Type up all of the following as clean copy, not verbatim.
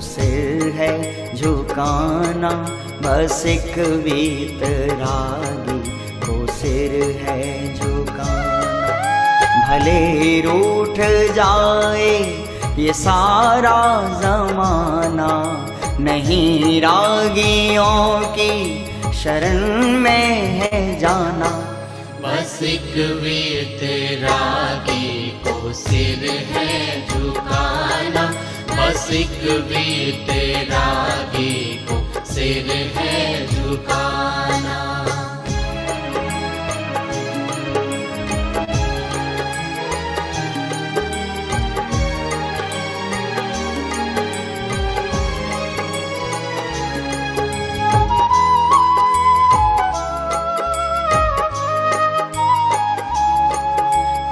सिर है झुकाना, बस एक वीतरागी को सिर है झुकाना। भले रूठ जाए ये सारा जमाना, नहीं रागियों की शरण में है जाना। बस एक वीतरागी को सिर है झुकाना, बस एक वीतरागी को सिर है झुकाना।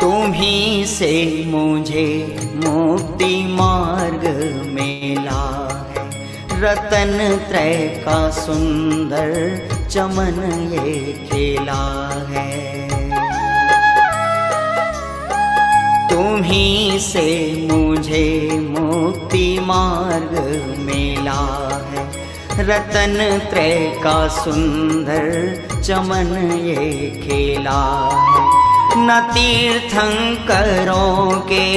तुम्हीं से मुझे मुक्ति मार्ग मिला है, रतन त्रय का सुंदर चमन ये खेला है। तुम्हीं से मुझे मुक्ति मार्ग मिला है, रतन त्रय का सुंदर चमन ये खेला है। न तीर्थंकरों के,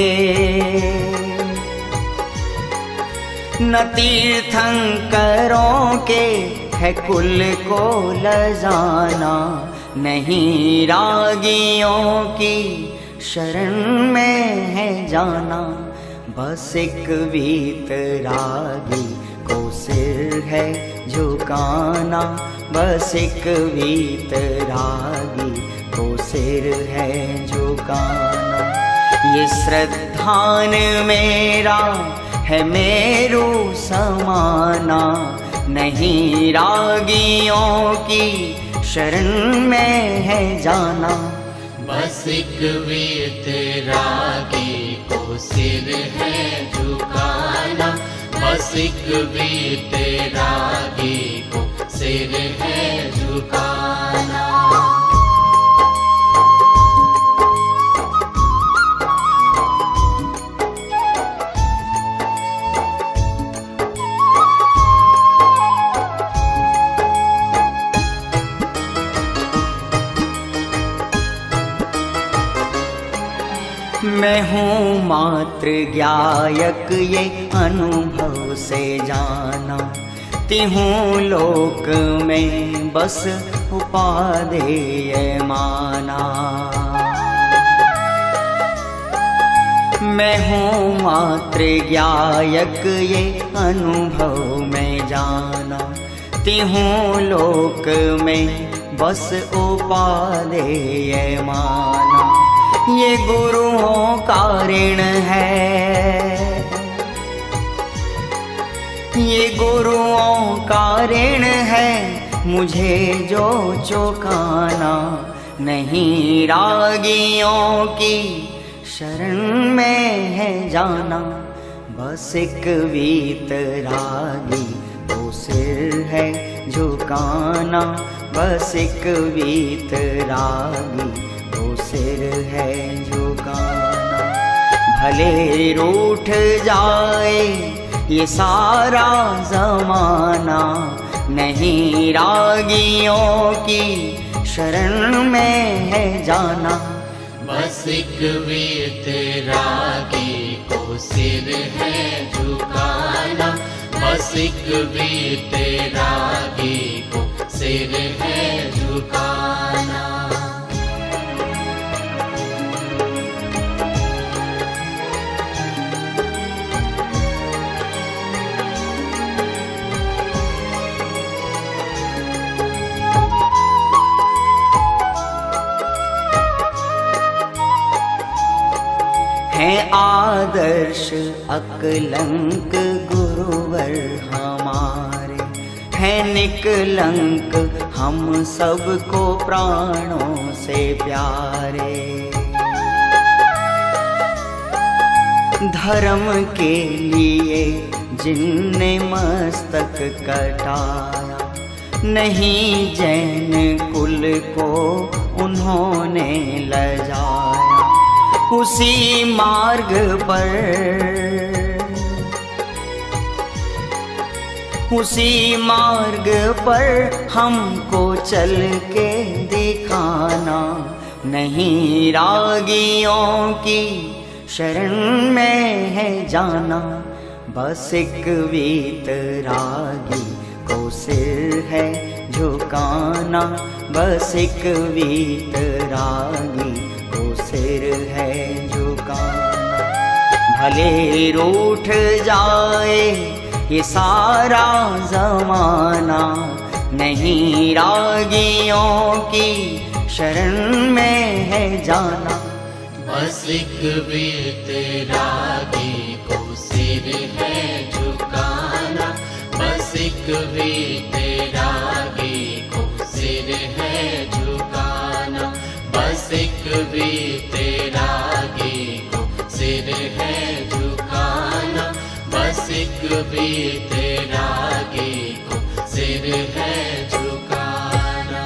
न तीर्थंकरों के है कुल को लजाना, नहीं रागियों की शरण में है जाना। बस एक वीतरागी को सिर है झुकाना, बस एक वीतरागी को सिर है झुकाना। ये श्रद्धान मेरा है मेरू समाना, नहीं रागियों की शरण में है जाना। बस एक वीतरागी को सिर है झुकाना, बस एक वीतरागी को सिर है झुकाना। मैं हूँ मात्र ज्ञायक ये अनुभव से जाना, तिहूँ लोक में बस उपादेय माना। मैं हूँ मात्र ज्ञायक ये अनुभव में जाना, तिहूँ लोक में बस उपादेय माना। ये गुरुओं का ऋण है, ये गुरुओं का ऋण है मुझे जो चुकाना, नहीं रागियों की शरण में है जाना। बस एक वीतरागी को सिर है झुकाना, बस एक वीतरागी को सिर है झुकाना। भले रूठ जाए ये सारा जमाना, नहीं रागियों की शरण में है जाना। बस एक वीतरागी को सिर है झुकाना, बस एक वीतरागी को सिर है झुकाना। हैं आदर्श अकलंक गुरुवर हमारे, हैं निकलंक हम सबको प्राणों से प्यारे। धर्म के लिए जिनने मस्तक कटाया, नहीं जैन कुल को उन्होंने लजाया। उसी मार्ग पर उसी मार्ग पर हमको चल के दिखाना। नहीं रागियों की शरण में है जाना, बस एक वीतरागी को सिर है झुकाना। बस एक वीतरागी को सिर है झुकाना। भले रूठ जाए ये सारा जमाना, नहीं रागियों की शरण में है जाना। बस एक वीतरागी को सिर है झुकाना। बस एक वीतरागी को सिर है झुकाना। बस एक वीतरागी को सिर है झुकाना। बस एक वीतरागी को सिर है झुकाना।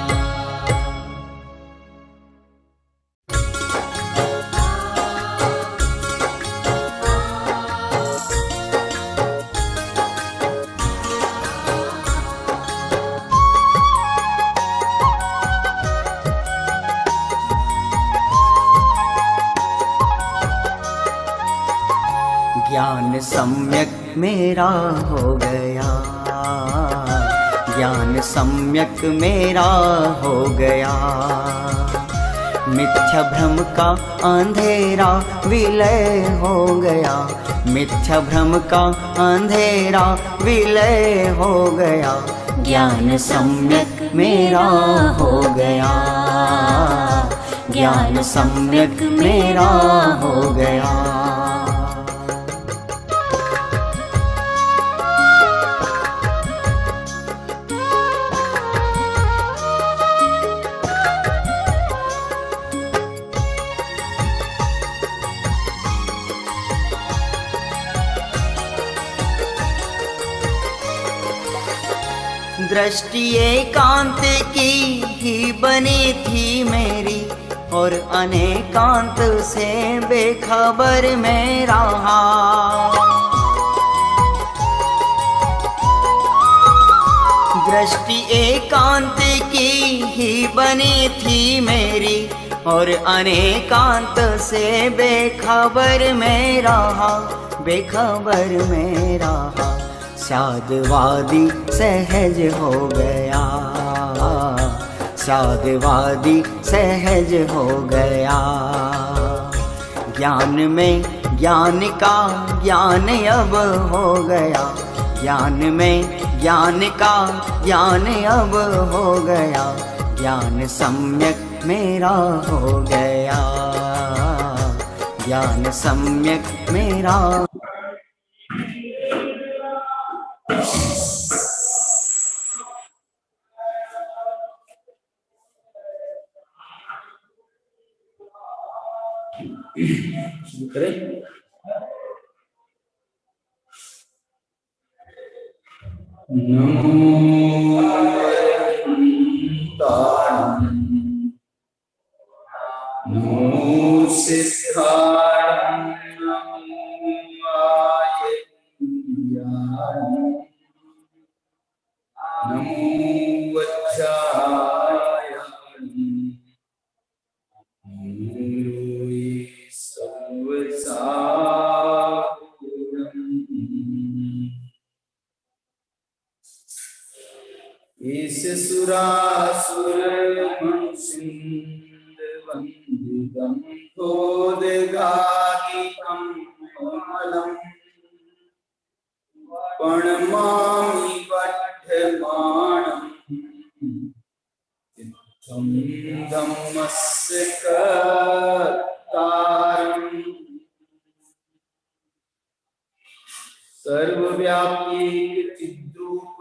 ज्ञान सम्यक मेरा हो गया, ज्ञान सम्यक मेरा हो गया। मिथ्या भ्रम का अंधेरा विलय हो गया। मिथ्या भ्रम का अंधेरा विलय हो गया। ज्ञान सम्यक मेरा हो गया, ज्ञान सम्यक मेरा हो गया। दृष्टि एकांत की ही बनी थी मेरी, और अनेकांत से बेखबर में रहा। दृष्टि एकांत की ही बनी थी मेरी, और अनेकांत से बेखबर में रहा। बेखबर में रहा। साधवादी सहज हो गया, साधवादी सहज हो गया। ज्ञान में ज्ञान का ज्ञान अब हो गया। ज्ञान में ज्ञान का ज्ञान अब हो गया। ज्ञान सम्यक मेरा हो गया, ज्ञान सम्यक मेरा। नमो नमो सिद्धाय नमो वज्राय इस सुरासुर मनुष्य वंदितम धोदगागितं कमलं प्रणमामि वठमानं चित्तं धम्मस्य कर्तारम् सर्वव्यापी चिद्रूप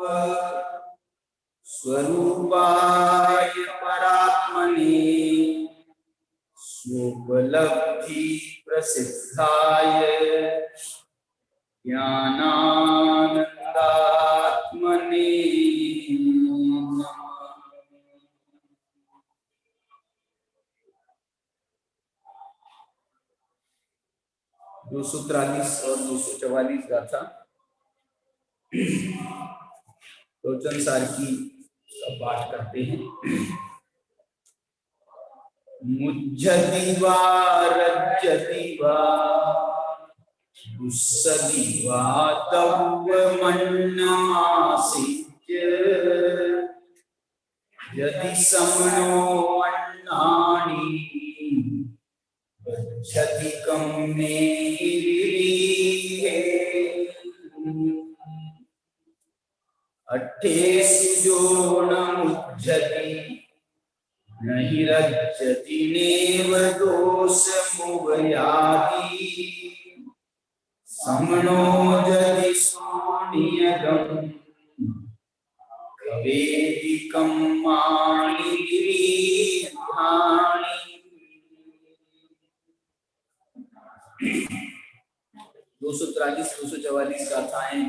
स्वरूपाय परात्मने स्वोपलब्धि प्रसिद्धाय ज्ञानानंदात्मने नमः। दो 243 और 244 गाथा। प्रवचन सार की का पाठ करते हैं। मुज्झति वा रज्जति वा दुस्सदि वा तव्वमन्नमासिच यदि समनो अन्नानि गच्छति कम्मेरिहे अट्ठेषु जोनमुज्झति नहि रज्जति नेव दोषमुभयादि समनो जदि सोनियगम् कवेदि कम्माणि गिरीधानि। 243-244 गाथाएं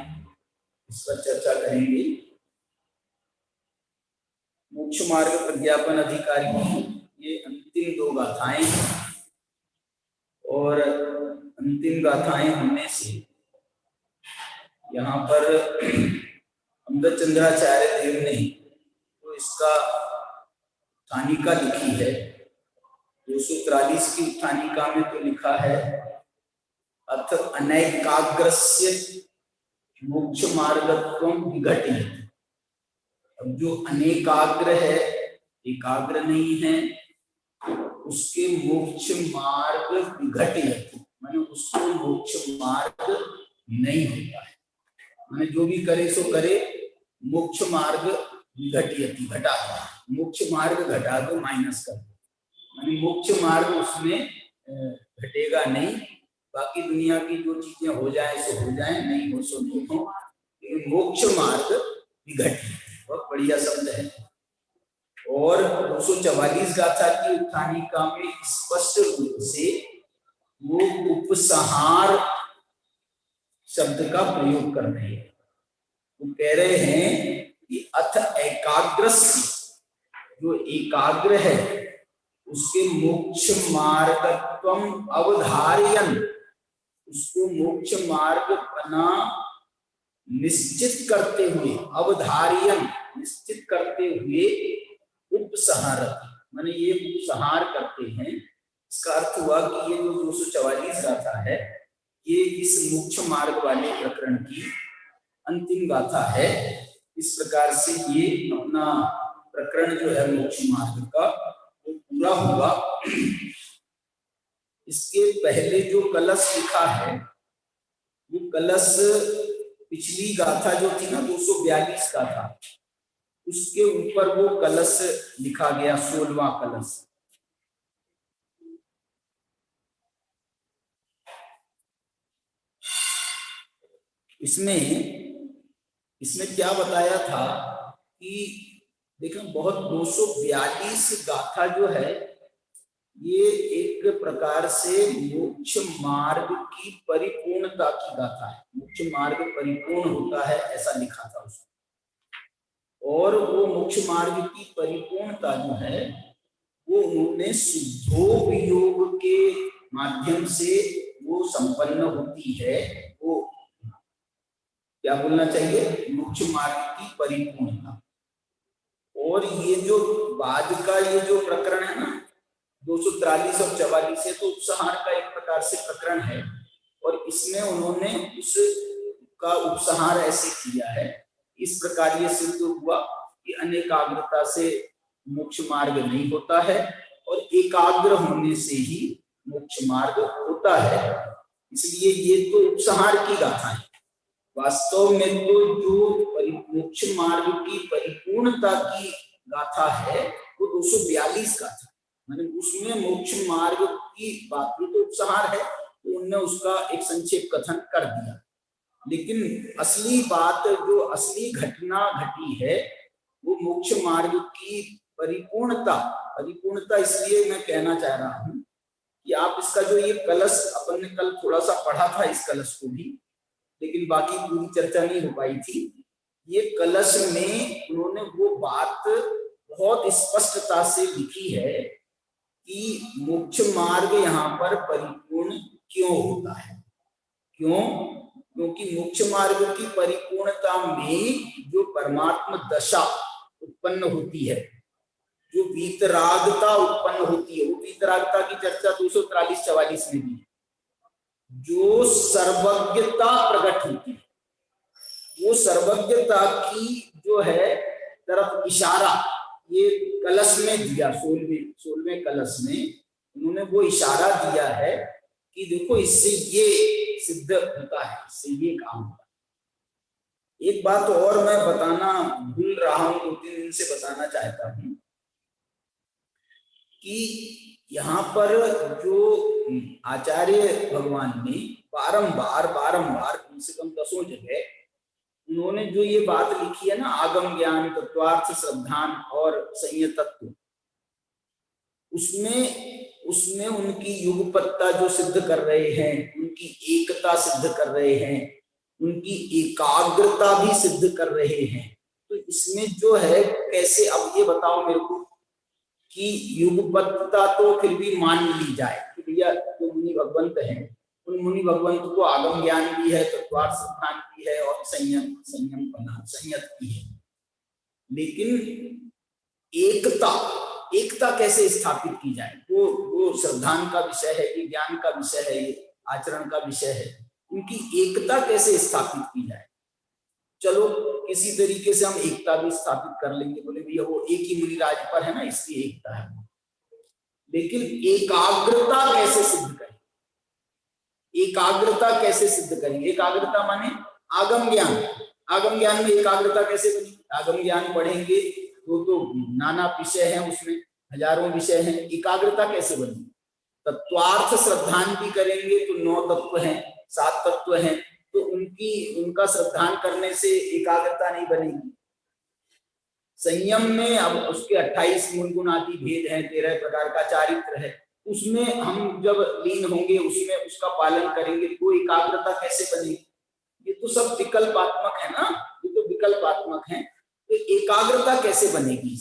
इस पर चर्चा करेंगे। मोक्ष मार्ग प्रज्ञापन अधिकारी की ये अंतिम 2 गाथाएं और अंतिम गाथाएं होने से यहाँ पर अमृत चंद्राचार्य देव ने तो इसका उत्थानिका लिखी है। 243 की उत्थानिका में तो लिखा है अथ अनैकाग्रस्य मोक्ष मार्गत्वं विघटयति। अब जो अनेकाग्र है, एकाग्र नहीं है, उसके मोक्ष मार्ग विघटयति माने उसको मोक्ष मार्ग नहीं होता है। माने जो भी करे सो करे, मोक्ष मार्ग विघटयति घटा दो, मोक्ष मार्ग घटा दो, माइनस कर दो, माने मोक्ष मार्ग उसमें घटेगा नहीं। बाकी दुनिया की जो चीजें हो जाए सो हो जाए, नहीं हो सो नहीं हो, लेकिन मोक्ष मार्ग विघटयति बहुत बढ़िया शब्द है। और 244 गाथा की उत्थानिका में स्पष्ट रूप से वो उपसंहार शब्द का प्रयोग कर रहे हैं। वो कह रहे हैं कि अथ एकाग्रस्य, जो एकाग्र है उसके मोक्ष मार्गत्वम अवधारयन्, उसको मोक्ष मार्ग बना निश्चित करते हुए, अवधारयन् निश्चित करते हुए उपसंहारति माने ये उपसंहार करते हैं। इसका अर्थ हुआ कि ये जो 244 गाथा है ये इस मोक्ष मार्ग वाले प्रकरण की अंतिम गाथा है। इस प्रकार से ये अपना प्रकरण जो है मोक्ष मार्ग का वो पूरा हुआ। इसके पहले जो कलश लिखा है वो कलश पिछली गाथा जो थी ना 242 का था, उसके ऊपर वो कलश लिखा गया, 16वां कलश। इसमें क्या बताया था कि देखो बहुत 242 गाथा जो है ये एक प्रकार से मोक्ष मार्ग की परिपूर्णता की गाथा है। मोक्ष मार्ग परिपूर्ण होता है ऐसा लिखा था उसमें, और वो मोक्ष मार्ग की परिपूर्णता जो है वो उन्होंने शुद्धोपयोग के माध्यम से वो संपन्न होती है। वो क्या बोलना चाहिए, मोक्ष मार्ग की परिपूर्णता। और ये जो बाद का ये जो प्रकरण है ना 243 और 44 है, तो उपसंहार का एक प्रकार से प्रकरण है, और इसमें उन्होंने उसका उपसंहार ऐसे किया है। इस प्रकार ये सिद्ध हुआ कि अनेकाग्रता से मोक्ष मार्ग नहीं होता है और एकाग्र होने से ही मोक्ष मार्ग होता है। इसलिए ये तो उपसंहार की गाथा है। वास्तव में तो जो मोक्ष मार्ग की परिपूर्णता की गाथा है वो 242 गाथा, माने उसमें मोक्ष मार्ग की बात तो उपसंहार है, तो उन्होंने उसका एक संक्षेप कथन कर दिया। लेकिन असली बात जो असली घटना घटी है वो मोक्ष मार्ग की परिपूर्णता इसलिए मैं कहना चाह रहा हूं कि आप इसका जो ये कलश, अपन ने कल थोड़ा सा पढ़ा था इस कलश को भी, लेकिन बाकी पूरी चर्चा नहीं हो पाई थी। ये कलश में उन्होंने वो बात बहुत स्पष्टता से लिखी है कि मोक्ष मार्ग यहाँ पर परिपूर्ण क्यों होता है। क्यों क्योंकि मोक्ष मार्ग की परिपूर्णता में जो परमात्मा दशा उत्पन्न होती है, जो वीतरागता उत्पन्न होती है, वो वीतरागता की चर्चा 243-44 में भी है। जो सर्वज्ञता प्रकट होती है, वो सर्वज्ञता की जो है तरफ इशारा ये कलश में दिया, 16वें कलश में उन्होंने वो इशारा दिया है कि देखो इससे ये सिद्ध होता है, इससे ये काम होता है। एक बात और मैं बताना भूल रहा हूं, 2-3 दिन से बताना चाहता हूं कि यहाँ पर जो आचार्य भगवान ने बारंबार कम से कम 10 जगह उन्होंने जो ये बात लिखी है ना, आगम ज्ञान, तत्वार्थ, श्रद्धान और संयतत्व, उसमें उनकी युगपत्ता जो सिद्ध कर रहे हैं, उनकी एकता सिद्ध कर रहे हैं, उनकी एकाग्रता भी सिद्ध कर रहे हैं। तो इसमें जो है कैसे, अब ये बताओ मेरे को कि युगपत्ता तो फिर भी मान ली जाए कि भैया जो मुनि भगवंत हैं, उन मुनि भगवंत को आगम ज्ञान भी है, तत्वार्थ सिद्धांत भी है और संयत भी है, लेकिन एकता कैसे स्थापित की जाए, वो श्रद्धान का विषय है, ये ज्ञान का विषय है, ये आचरण का विषय है। उनकी एकता कैसे स्थापित की जाए, चलो किसी तरीके से हम एकता भी स्थापित कर लेंगे, बोले भैया वो एक ही मुनिराज पर है ना इसलिए एकता है, लेकिन एकाग्रता कैसे सिद्ध करें, एकाग्रता कैसे सिद्ध करेंगे? एकाग्रता माने आगम ज्ञान में एकाग्रता कैसे बनी? आगम ज्ञान पढ़ेंगे तो नाना विषय हैं, उसमें हजारों विषय हैं, एकाग्रता कैसे बनी? तत्वार्थ श्रद्धान भी करेंगे तो 9 तत्व हैं, 7 तत्व हैं, तो उनका श्रद्धान करने से एकाग्रता नहीं बनेगी। संयम में अब उसके 28 गुण आदि भेद हैं, 13 प्रकार का चारित्र है, उसमें हम जब लीन होंगे, उसमें उसका पालन करेंगे तो एकाग्रता कैसे बनेगी? ये तो सब विकल्पात्मक है ना, ये तो विकल्पात्मक है, तो एकाग्रता कैसे बनेगी?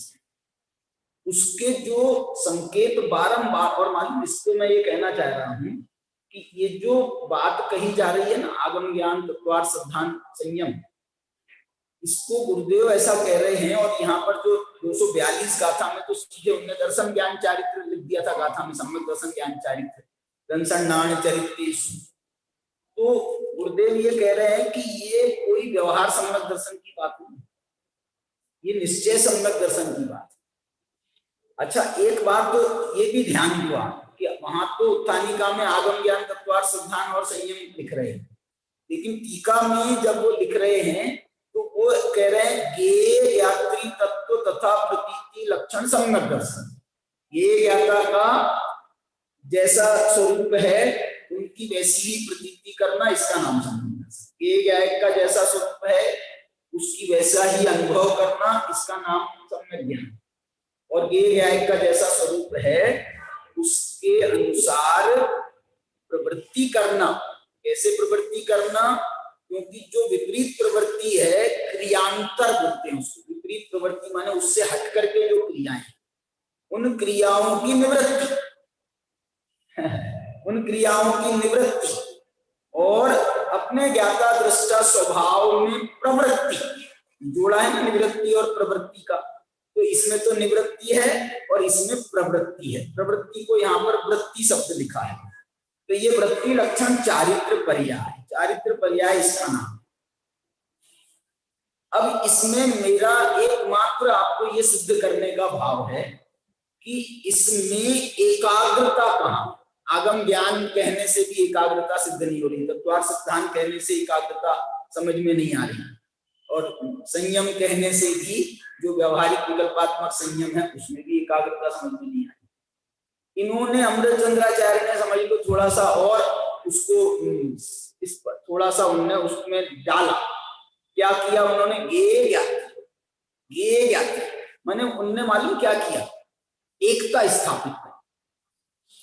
उसके जो संकेत बारंबार, और मालूम इसको मैं ये कहना चाह रहा हूं कि ये जो बात कही जा रही है ना, आगम ज्ञान, तत्वार्थ, श्रद्धान, संयम, इसको गुरुदेव ऐसा कह रहे हैं। और यहाँ पर जो 242 गाथा में तो सीधे उन्होंने दर्शन ज्ञान चारित्र लिख दिया था, गाथा में सम्यक दर्शन ज्ञान चारित्र, दंसन्नान चरित्रेषु। तो गुरुदेव ये कह रहे हैं कि ये कोई व्यवहार सम्यक दर्शन की बात नहीं, ये निश्चय सम्यक दर्शन की बात। अच्छा, एक बात तो ये भी ध्यान हुआ कि वहां तो उत्थानिका में आगम ज्ञान, तत्वार्थ, श्रद्धान और संयम लिख रहे हैं, लेकिन टीका में जब वो लिख रहे हैं तो वो कह रहे हैं ज्ञेय यात्री तत्व तथा प्रतीति लक्षण सम्यक दर्शन। ये ज्ञाता का जैसा स्वरूप है उनकी वैसी ही प्रतीति करना, इसका नाम सम्यक दर्शन। ज्ञेय ज्ञायक का जैसा स्वरूप है उसकी वैसा ही अनुभव करना, इसका नाम सम्यक ज्ञान। और ज्ञेय ज्ञायक का जैसा स्वरूप है उसके अनुसार प्रवृत्ति करना। कैसे प्रवृत्ति करना? क्योंकि जो विपरीत प्रवृत्ति है, क्रियांतर बोलते हैं उसको। विपरीत प्रवृत्ति माने उससे हट करके जो क्रियाएं, उन क्रियाओं की निवृत्ति उन क्रियाओं की निवृत्ति और अपने ज्ञाता दृष्टा स्वभाव में प्रवृत्ति जोड़ा है ना, निवृत्ति और प्रवृत्ति का। तो इसमें तो निवृत्ति है और इसमें प्रवृत्ति है। प्रवृत्ति को यहाँ पर वृत्ति शब्द लिखा है, तो ये वृत्ति लक्षण चारित्र पर्याय, चारित्र पर्याय इसका नाम। अब इसमें मेरा एकमात्र आपको ये सिद्ध करने का भाव है कि इसमें एकाग्रता कहाँ? आगम ज्ञान कहने से भी एकाग्रता सिद्ध नहीं हो रही, तत्वार्थ सिद्धांत कहने से एकाग्रता समझ में नहीं आ रही, और संयम कहने से भी जो व्यवहारिक विकल्पात्मक संयम है उसमें भी एकाग्रता समझ में नहीं आई। इन्होंने अमृत चंद्राचार्य ने समझ लो थोड़ा सा और उसको इस पर थोड़ा सा उन्होंने उसमें डाला। क्या किया उन्होंने? ज्ञेय माने उनने मालूम क्या किया? एकता स्थापित करी।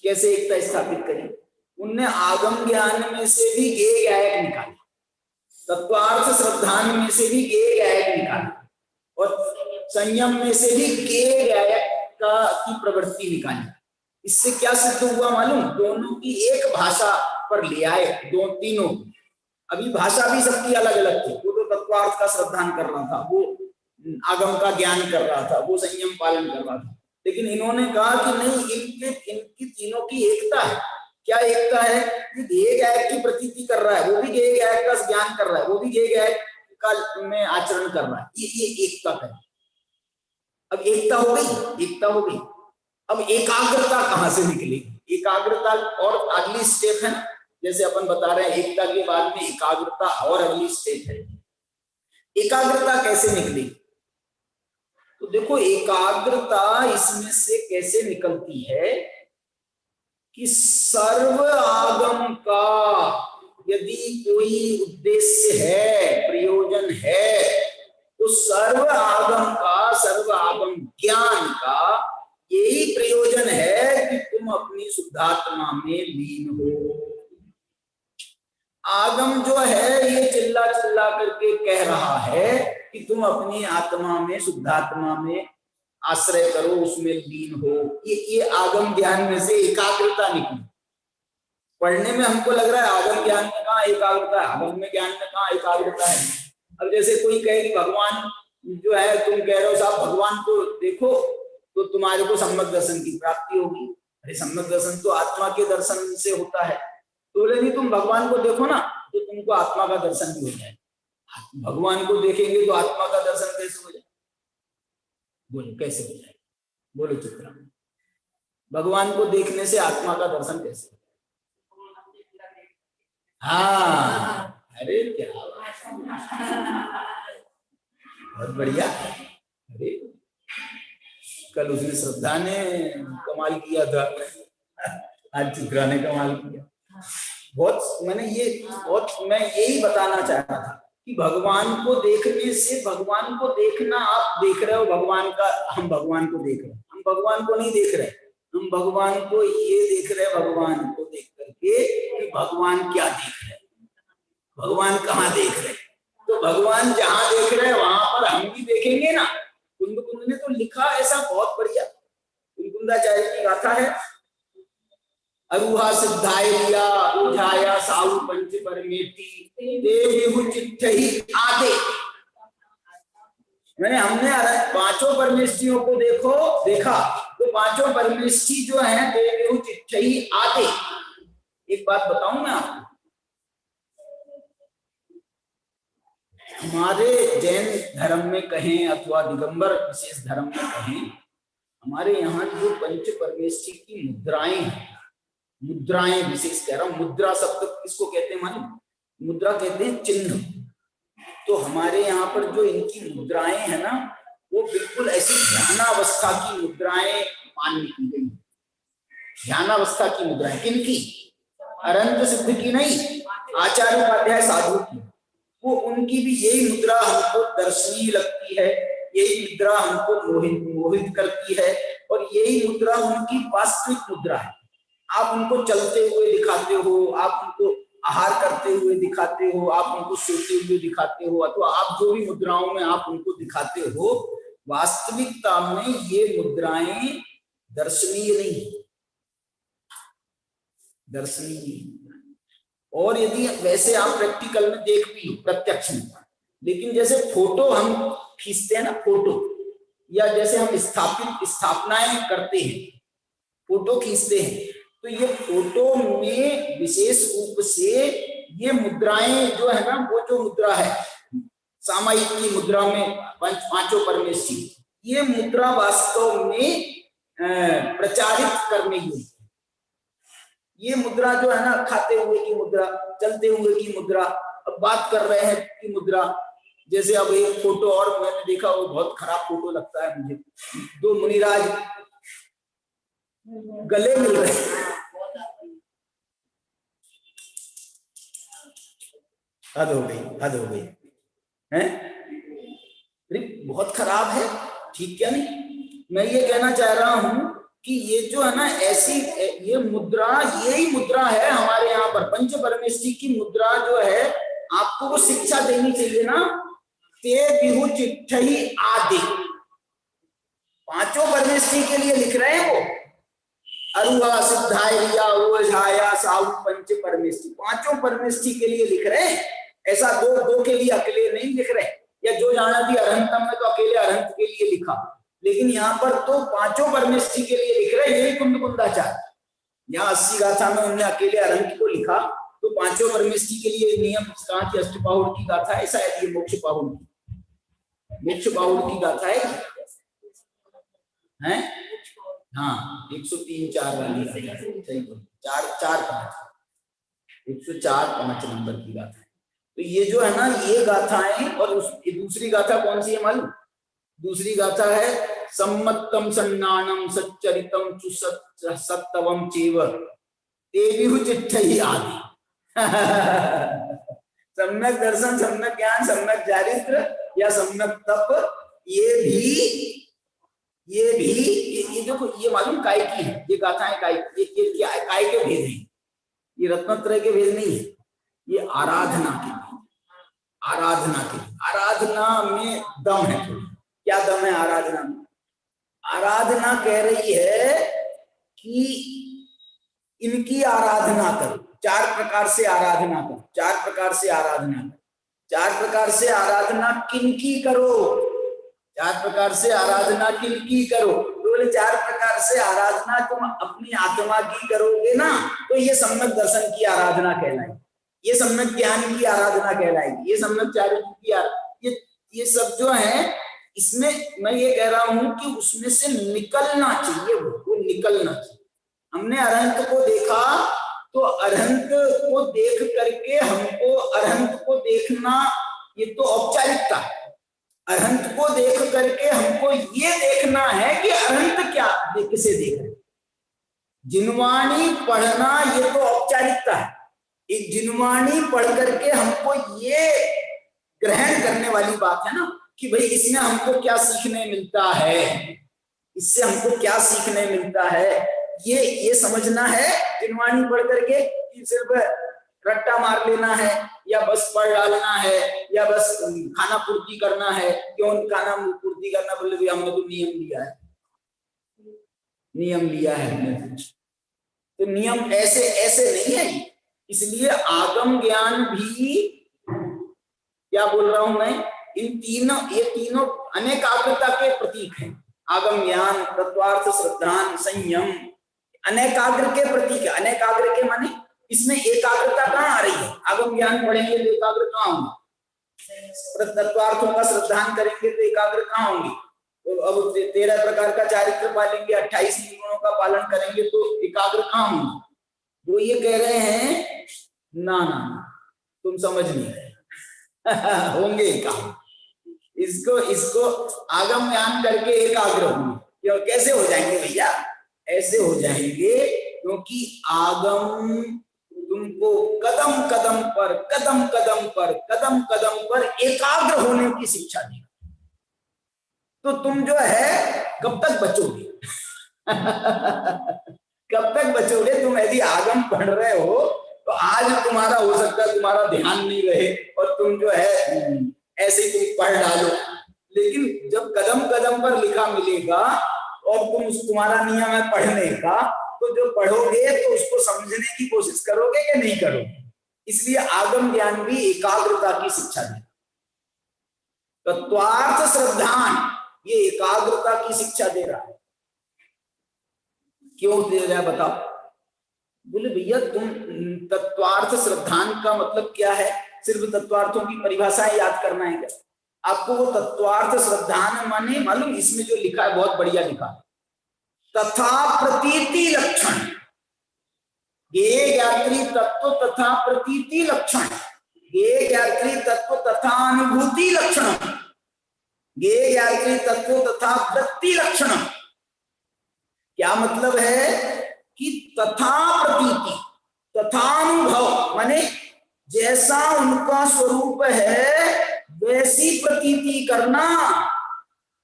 कैसे एकता स्थापित करी? उनने आगम ज्ञान में से भी ज्ञेय ज्ञायक निकाला, तत्वार्थ श्रद्धान में से भी ज्ञेय ज्ञायक निकाला, और संयम में से भी ज्ञेय ज्ञायक की प्रवृत्ति निकाली। इससे क्या सिद्ध हुआ मालूम? दोनों की एक भाषा पर ले आए, तीनों अभी भाषा भी सबकी अलग अलग थी। वो तो तत्वार्थ का श्रद्धान कर रहा था, वो आगम का ज्ञान कर रहा था, वो संयम पालन कर रहा था। लेकिन इन्होंने कहा कि नहीं, इनकी तीनों की एकता है। क्या एकता है? कि गेय गायक की प्रतीति कर रहा है, वो भी गेय गायक का ज्ञान कर रहा है, वो भी गेय गायक का में आचरण कर रहा है। ये एकता है। अब एकता हो गई, एकता हो गई। अब एकाग्रता कहां से निकलेगी? एकाग्रता और अगली स्टेप है, जैसे अपन बता रहे हैं एकता के बाद में एकाग्रता और अगली स्टेप है। एकाग्रता कैसे निकलेगी? तो देखो, एकाग्रता इसमें से कैसे निकलती है कि सर्व आगम का यदि कोई उद्देश्य है, प्रयोजन है, तो सर्व आगम का, सर्व आगम ज्ञान का यही प्रयोजन है कि तुम अपनी शुद्धात्मा में लीन हो। आगम जो है ये चिल्ला चिल्ला करके कह रहा है कि तुम अपनी आत्मा में, शुद्धात्मा में आश्रय करो, उसमें लीन हो। ये आगम ज्ञान में से एकाग्रता निकली। पढ़ने में हमको लग रहा है आगम ज्ञान में कहाँ एकाग्रता है, आगम में ज्ञान में कहाँ एकाग्रता है। अब जैसे कोई कहे कि भगवान जो है, तुम कह रहे हो साहब भगवान को देखो तो तुम्हारे को सम्यक दर्शन की प्राप्ति होगी। अरे सम्यक दर्शन तो आत्मा के दर्शन से होता है। तो बोले नहीं, तुम भगवान को देखो ना तो तुमको आत्मा का दर्शन भी हो जाए। भगवान को देखेंगे तो आत्मा का दर्शन कैसे हो जाए? बोलो कैसे हो जाए? बोलो चित्रा, भगवान को देखने से आत्मा का दर्शन कैसे? हाँ, अरे क्या बहुत बढ़िया। अरे कल उसने श्रद्धा ने कमाल किया था, आज चित्रा ने कमाल किया। मैं यही बताना चाह रहा था कि भगवान को देखने से, भगवान को देखना, आप देख रहे हो भगवान का, हम भगवान को देख रहे हैं। हम भगवान को नहीं देख रहे, हम भगवान को ये देख रहे हैं, भगवान को देख करके कि भगवान क्या देख रहे हैं, भगवान कहाँ देख रहे हैं। तो भगवान जहां देख रहे हैं वहां पर हम भी देखेंगे ना। कुंद ने तो लिखा ऐसा बहुत बढ़िया, कुंदाचार्य की गाथा है, अरुहा सिद्धाय लिया उठाया साहु पंच परमेति देव चिट्ठही आदे। मैंने हमने पांचों परमेष्ठियों को देखा तो पांचों परमेष्ठि जो है देव चिट्ठही आदे। एक बात बताऊं मैं आपको, हमारे जैन धर्म में कहें अथवा दिगंबर विशेष धर्म में कहें, हमारे यहाँ जो पंच परमेष्ठि की मुद्राएं हैं, मुद्राएं विशेष कह रहा हूं, मुद्रा शब्द किसको कहते हैं मालूम? मुद्रा कहते हैं चिन्ह। तो हमारे यहाँ पर जो इनकी मुद्राएं है ना, वो बिल्कुल ऐसी ध्यानावस्था की मुद्राएं मान्य की गई। ध्यानावस्था की मुद्राएं किनकी? अरंत सिद्ध की नहीं, आचार्य उपाध्याय साधु की। वो उनकी भी यही मुद्रा हमको दर्शनीय लगती है, यही मुद्रा हमको मोहित करती है, और यही मुद्रा उनकी वास्तविक मुद्रा है। आप उनको चलते हुए दिखाते हो, आप उनको आहार करते हुए दिखाते हो, आप उनको सोते हुए दिखाते हो, अथवा आप जो भी मुद्राओं में आप उनको दिखाते हो, वास्तविकता में ये मुद्राएं दर्शनीय नहीं, दर्शनीय। और यदि वैसे आप प्रैक्टिकल में देख भी प्रत्यक्ष में, लेकिन जैसे फोटो हम खींचते हैं ना, फोटो, या जैसे हम स्थापनाएं करते हैं, फोटो खींचते हैं, तो ये फोटो में विशेष रूप से ये मुद्राएं जो है ना, वो जो मुद्रा है सामायिक की मुद्रा में पांचों परमेष्ठि, ये मुद्रा वास्तव में प्रचारित करने योग्य। ये मुद्रा जो है ना, खाते हुए की मुद्रा, चलते हुए की मुद्रा, अब बात कर रहे हैं की मुद्रा। जैसे अब एक फोटो और मैंने देखा, वो बहुत खराब फोटो लगता है मुझे, दो मुनिराज गले मिल रहे हैं, हद हो गई हैं? बहुत खराब है, ठीक क्या नहीं? मैं ये कहना चाह रहा हूं कि ये जो है ना, ऐसी ये मुद्रा, यही मुद्रा है हमारे यहाँ पर पंच परमेष्ठि की मुद्रा जो है। आपको वो शिक्षा देनी चाहिए ना, ते बिहु चिट्ठही आदि, पांचों परमेष्ठि के लिए लिख रहे हैं वो। अरुहा सिद्धाय रिया ओझाया साहु पंच परमेष्टि, पांचों परमेष्टि के लिए लिख रहे हैं। ऐसा दो दो के लिए अकेले नहीं लिख रहे, या जो जाना भी अरहंतम में तो अकेले अरहंत के लिए लिखा, लेकिन यहाँ पर तो पांचों परमेष्टि के लिए लिख रहे हैं। यही कुंद कुंदाचार्य यहाँ 80 गाथा में उन्होंने अकेले अरहंत को लिखा, तो पांचों परमेष्टि के लिए नियम कहा कि अष्टपाहुर की गाथा ऐसा है, ये मोक्ष पाहुर की गाथा है, हैं? हाँ 103-4 वाली सही, 104-5 नंबर की गाथा है। तो ये जो है ना, ये गाथाएं, और दूसरी गाथा कौन सी है मालूम? दूसरी गाथा है सम्मत्तम सन्नानम सच्चरितम चु सत्तवम चेव तेविहु चिट्ठई आदि। सम्यक दर्शन, सम्यक ज्ञान, सम्यक चारित्र या सम्यक तप, ये देखो, ये मालूम काय की है, ये गाथाएं काय, ये क्या है? काय के भेद हैं, ये रत्नत्रय के भेद नहीं है, ये आराधना के भेद, आराधना में दम है। क्या दम है आराधना में? आराधना कह रही है कि इनकी आराधना करो, 4 प्रकार से आराधना करो, 4 प्रकार से आराधना करो। 4 प्रकार से आराधना किनकी करो? 4 प्रकार से आराधना किनकी करो? बोले 4 प्रकार से आराधना तुम अपनी आत्मा की करोगे ना, तो ये सम्यक दर्शन की आराधना कहलाएगी, ये सम्यक ज्ञान की आराधना कहलाएगी, ये सम्यक चारित्र की ये सब जो है, इसमें मैं ये कह रहा हूं कि उसमें से निकलना चाहिए, वो निकलना चाहिए। हमने अरहंत को देखा, तो अरहंत को देख करके हमको अरहंत को देखना, ये तो औपचारिकता है। अरहंत को देख करके हमको ये देखना है कि अरहंत क्या किसे देख रहे। जिनवाणी पढ़ना ये तो औपचारिकता है, एक जिनवाणी पढ़ करके हमको ये ग्रहण करने वाली बात है ना कि भाई इसमें हमको क्या सीखने मिलता है, इससे हमको क्या सीखने मिलता है, ये समझना है। जिनवाणी पढ़ करके कि सिर्फ रट्टा मार लेना है, या बस पढ़ डालना है, या बस खाना पूर्ति करना है। क्यों खाना पूर्ति करना? बोले भाई हमने तो नियम लिया है हमने, तो नियम ऐसे नहीं है। इसलिए आगम ज्ञान भी, क्या बोल रहा हूं मैं, ये तीनों अनेकाग्रता के प्रतीक हैं। आगम ज्ञान, तत्वार्थ, श्रद्धान, संयम अनेकाग्र के प्रतीक है। अनेकाग्र के माने इसमें एकाग्रता कहाँ आ रही है? आगम ज्ञान पढ़ेंगे तो एकाग्र कहाँ होंगे? तत्वार्थों का श्रद्धान करेंगे तो एकाग्र कहाँ होंगे? तो अब 13 प्रकार का चारित्र पालेंगे, 28 गुणों का पालन करेंगे तो एकाग्र कहाँ होंगे? वो ये कह रहे हैं ना तुम समझ नहीं रहे। होंगे एकाग्र, इसको आगम ज्ञान करके एकाग्र होंगे। क्यों? कैसे हो जाएंगे भैया? ऐसे हो जाएंगे क्योंकि आगम तुमको कदम कदम पर एकाग्र होने की शिक्षा देगा। तो तुम जो है कब तक बचोगे? कब तक बचोगे? तुम यदि आगम पढ़ रहे हो तो आज तुम्हारा हो सकता है तुम्हारा ध्यान नहीं रहे और तुम जो है ऐसे ही तुम पढ़ डालो, लेकिन जब कदम कदम पर लिखा मिलेगा और तुम्हारा नियम है पढ़ने का, तो जो पढ़ोगे तो उसको समझने की कोशिश करोगे या नहीं करोगे? इसलिए आगम ज्ञान भी एकाग्रता की शिक्षा देता। तत्वार्थ श्रद्धान ये एकाग्रता की शिक्षा दे रहा है। क्यों दे रहा है बताओ? बोले भैया तुम तत्वार्थ श्रद्धान का मतलब क्या है? सिर्फ तत्वार्थों की परिभाषाएं याद करना है क्या? आपको वो तत्वार्थ श्रद्धान माने मालूम? इसमें जो लिखा है बहुत बढ़िया लिखा है, तथा प्रतीति लक्षण, ज्ञेय ज्ञात्री तत्व तथा प्रतीति लक्षण, ज्ञेय ज्ञात्री तत्व तथा अनुभूति लक्षण, ज्ञेय ज्ञात्री तत्व तथा वृत्ति लक्षण। क्या मतलब है कि तथा प्रतीति, तथा अनुभव माने जैसा उनका स्वरूप है वैसी प्रतीति करना।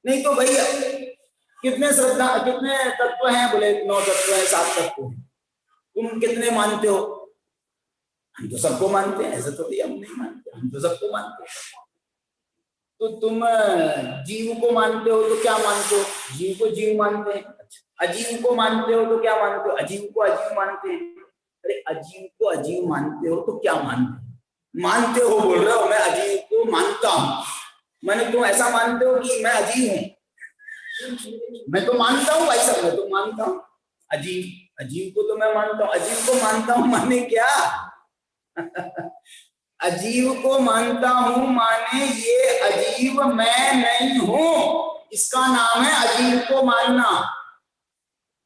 नहीं तो भैया कितने तत्व हैं? बोले 9 तत्व हैं, 7 तत्व हैं। तुम कितने मानते हो? हम तो सबको मानते हैं। ऐसा तो भैया हम नहीं मानते, हम तो सबको मानते हैं। तो तुम जीव को मानते हो तो क्या मानते हो? जीव को जीव मानते हैं। अच्छा, अजीव को मानते हो तो क्या मानते हो? अजीव को अजीव मानते हैं। अरे अजीव को अजीव मानते हो तो क्या मानते हो? मानते हो बोल रहे हो, मैं अजीव को मानता हूं। मैंने तुम ऐसा मानते हो कि मैं अजीव हूं? मैं तो मानता हूं भाई साहब, मैं तो मानता हूं। अजीव अजीव को तो मैं मानता हूं, अजीव को मानता हूं माने क्या? अजीव को मानता हूं माने ये अजीव मैं नहीं हूं, इसका नाम है अजीव को मानना।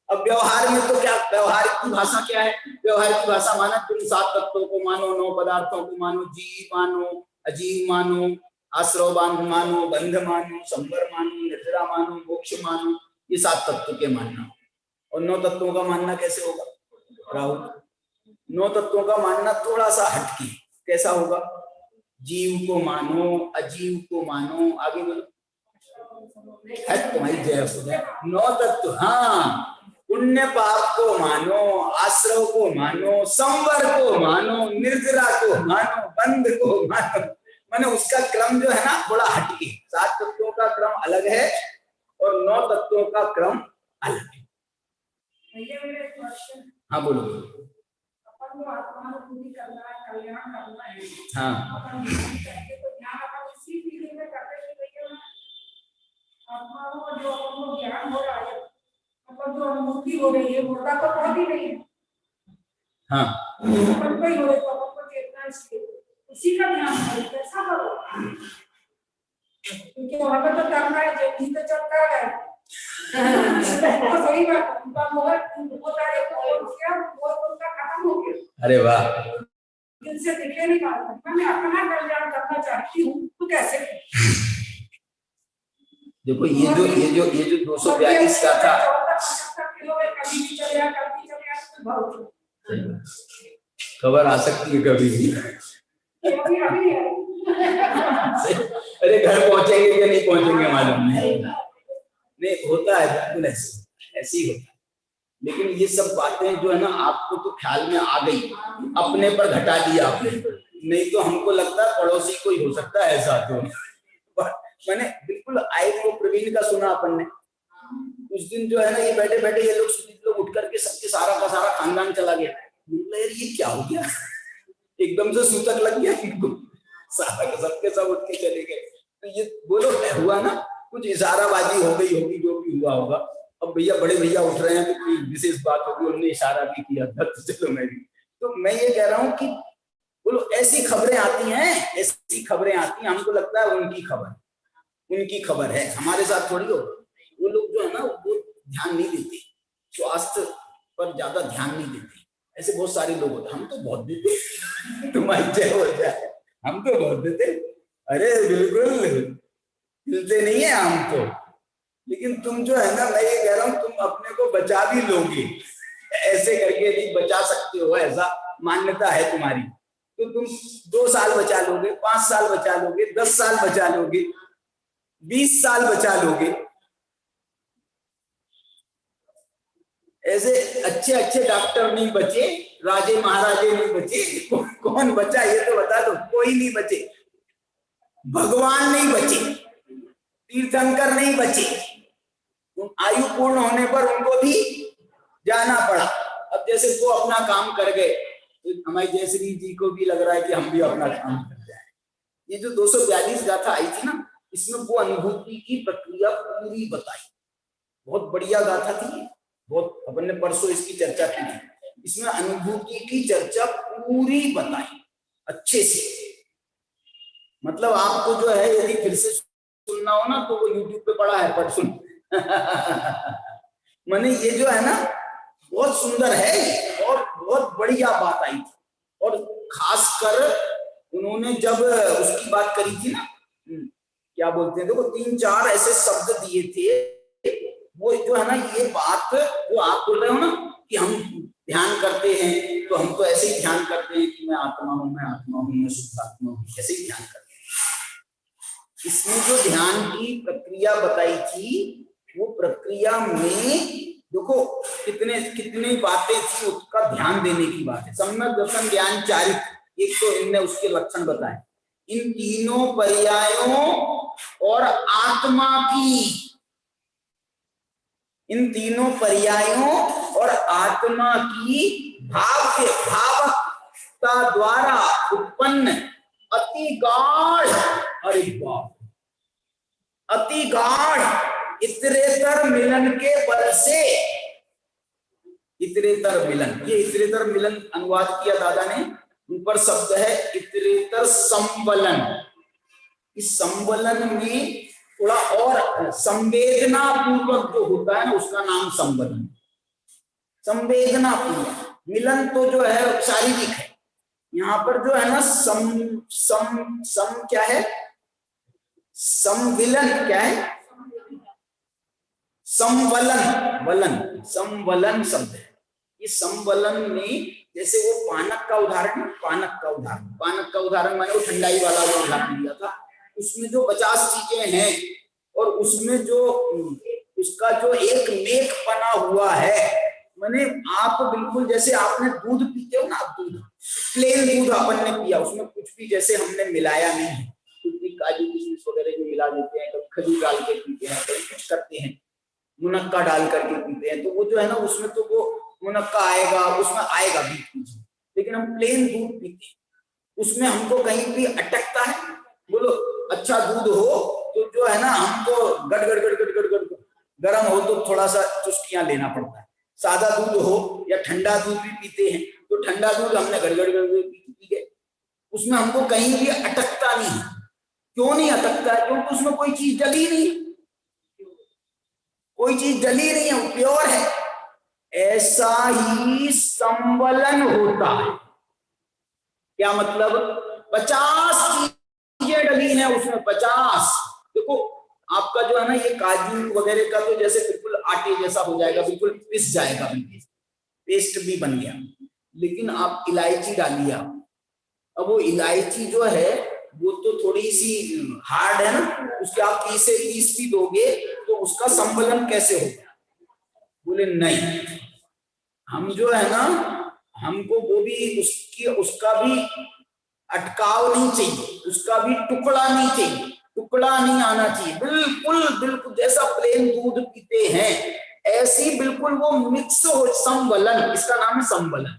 अब व्यवहार में तो क्या, व्यवहार की भाषा क्या है? व्यवहार की भाषा माना तुम 7 तत्वों को मानो, 9 पदार्थों को मानो, जीव मानो, अजीव मानो, आश्रव मानो, बंध मानो, संवर मानो, निद्रा मानो, मोक्ष मानो, ये 7 तत्व के मानना। और 9 तत्वों का मानना कैसे होगा राहुल? 9 तत्वों का मानना थोड़ा सा हटके, कैसा होगा? जीव को मानो, अजीव को मानो, आगे बोलो। है तुम्हारी जय हो जाए। 9 तत्व, हाँ, पुण्य पाप को मानो, आश्रव को मानो, संवर को मानो, निर्जरा को मानो, बंध को मानो। माने उसका क्रम जो है ना थोड़ा हटके, 7 तत्वों का क्रम अलग है और 9 तत्वों का क्रम अलग है। हाँ बोलो। अपन को आत्मा को पूरी करना है, कल्याण करना है। हाँ, अपन तो ध्यान अपन इसी फीलिंग में करते हैं भैया, आत्मा को जो अपन को ज्ञान हो रहा है, अपन जो अनुभूति हो रही है, मुर्दा तो बहुत ही नहीं है। हाँ, अपन को ही हो रही है, अपन को चेतना इसलिए उसी का ध्यान है। कैसा करो? क्योंकि वहां पर तो करना है, जब तो चलता है। सही बात, खत्म हो गया। अरे वाह, इनसे दिखे नहीं पाता। मैं अपना कल्याण करना चाहती हूँ तो कैसे? देखो ये जो 242 का था, कभी भी चलेगा, कभी चलेगा, खबर आ सकती है कभी भी। अरे घर पहुंचेंगे कि नहीं पहुंचेंगे मालूम नहीं, होता है बिल्कुल ऐसे ही होता है। लेकिन ये सब बातें जो है ना आपको तो ख्याल में आ गई, अपने पर घटा दिया आपने। नहीं तो हमको लगता है पड़ोसी कोई हो सकता है ऐसा। तो मैंने बिल्कुल आए वो प्रवीण का सुना अपन ने उस दिन जो है ना, ये बैठे बैठे ये लोग उठ करके सबके सारा का सारा खानदान चला गया। यार ये क्या हो गया, एकदम से सूतक लग गया इनको, सारा का सबके सब उठ के चले गए। तो ये बोलो हुआ ना, कुछ इशाराबाजी हो गई होगी, जो भी हुआ होगा। अब भैया बड़े भैया उठ रहे हैं तो कोई विशेष बात होगी, उन्होंने इशारा भी किया था, तो चलो मैं भी। तो मैं ये कह रहा हूँ कि बोलो ऐसी खबरें आती हैं, ऐसी खबरें आती हैं, हमको लगता है उनकी खबर है, हमारे साथ थोड़ी हो। वो लोग जो है ना वो ध्यान नहीं देते, स्वास्थ्य पर ज्यादा ध्यान नहीं देते। ऐसे बहुत सारे लोग होते, हम तो बहुत देते। तुम्हारी जय हो जाए, हम तो बहुत देते। अरे बिल्कुल मिलते नहीं है हम तो। लेकिन तुम जो है ना, मैं ये कह रहा हूँ तुम अपने को बचा भी लोगे, ऐसे करके नहीं बचा सकते हो, ऐसा मान्यता है तुम्हारी। तो तुम 2 साल बचा लोगे, 5 साल बचा लोगे, 10 साल बचा लोगे, 20 साल बचा लोगे। ऐसे अच्छे अच्छे डॉक्टर नहीं बचे, राजे महाराजे नहीं बचे, कौन बचा ये तो बता दो। कोई नहीं बचे, भगवान नहीं बचे, तीर्थंकर नहीं बचे। आयु पूर्ण होने पर उनको भी जाना पड़ा। अब जैसे वो अपना काम कर गए, तो हमारी जयश्री जी को भी लग रहा है कि हम भी अपना काम कर जाए। ये जो 242 गाथा आई थी ना, इसमें वो अनुभूति की प्रक्रिया पूरी बताई। बहुत बढ़िया गाथा थी, बहुत, अपन ने परसों इसकी चर्चा की थी। इसमें अनुभूति की चर्चा पूरी बताई अच्छे से। मतलब आपको जो है यदि फिर से सुनना हो ना तो वो YouTube पे पड़ा है, पर सुन। माने ये जो है ना बहुत सुंदर है और बहुत बढ़िया बात आई थी। और खासकर उन्होंने जब उसकी बात करी थी ना, क्या बोलते हैं, देखो 3-4 ऐसे शब्द दिए थे। वो जो है ना, ये बात जो आप बोल रहे हो ना कि हम ध्यान करते हैं, तो हम तो ऐसे ही ध्यान करते हैं कि मैं आत्मा हूं, मैं आत्मा हूं, मैं शुद्ध आत्मा हूं, ऐसे ही ध्यान करते हैं। इसमें जो ध्यान की प्रक्रिया बताई थी, वो प्रक्रिया में देखो कितनी बातें थी, उसका ध्यान देने की बात है। सम्यक दर्शन, ज्ञान, चारित्र, एक तो इनने उसके लक्षण बताए। इन तीनों पर्यायों और आत्मा की इन तीनों पर्यायों और आत्मा की भावकता द्वारा उत्पन्न अति गाढ़, अरे बाप, अति गाढ़ इतरेतर मिलन के बल से, इतरेतर मिलन, ये इतरेतर मिलन अनुवाद किया दादा ने, ऊपर शब्द है इतरेतर संबलन। इस संबलन में थोड़ा और संवेदना पूर्वक जो होता है ना, उसका नाम संबलन, संवेदना पूर्वक। मिलन तो जो है शारीरिक है, यहाँ पर जो है ना सम क्या है, संविलन क्या है, संवलन, वलन, संवलन शब्द है। इस संवलन में जैसे वो पानक का उदाहरण, पानक का उदाहरण मैंने वो ठंडाई वाला वो उदाहरण दिया था, उसमें जो 50 चीजें हैं और उसमें जो उसका जो एक मेक बना हुआ है, माने आप बिल्कुल जैसे आपने दूध पीते हो ना, आप दूध प्लेन दूध अपन ने पिया, उसमें कुछ भी जैसे हमने मिलाया नहीं है, कुछ भी काजू किशमिश वगैरह जो मिला देते हैं, कभी खजूर डाल के पीते हैं, कभी कुछ करते हैं, मुनक्का डाल करके पीते हैं, तो वो जो है ना उसमें तो वो मुनक्का आएगा, उसमें आएगा भी कुछ, लेकिन हम प्लेन दूध पीते हैं, उसमें हमको कहीं भी अटकता है। बोलो अच्छा दूध हो तो जो है ना हमको गड़गड़ गड़गड़ गड़गड़, गर्म हो तो थोड़ा सा चुस्कियां लेना पड़ता है। सादा दूध हो या ठंडा दूध भी पीते हैं, तो ठंडा दूध हमने गड़गड़ गड़गड़ पी गए, उसमें हमको कहीं भी अटकता नहीं है। क्यों नहीं अटकता है? क्योंकि उसमें कोई चीज जली नहीं, कोई चीज जली नहीं है, वो प्योर है। ऐसा ही संवलन होता है। क्या मतलब? 50 चीजें डली हैं उसमें, 50। देखो आपका जो है ना ये काजू वगैरह का तो जैसे बिल्कुल आटे जैसा हो जाएगा, बिल्कुल पिस जाएगा, बिल्कुल पेस्ट भी बन गया, लेकिन आप इलायची डालिए, अब वो इलायची जो है वो तो थोड़ी सी हार्ड है ना, उसके आप पीस भी दोगे तो उसका संवलन कैसे होगा? बोले नहीं, हम जो है ना हमको वो भी उसका भी अटकाव नहीं चाहिए, उसका भी टुकड़ा नहीं चाहिए, टुकड़ा नहीं आना चाहिए, बिल्कुल बिल्कुल जैसा प्लेन दूध पीते हैं ऐसी बिल्कुल वो मिक्स हो, संवलन, इसका नाम है संवलन।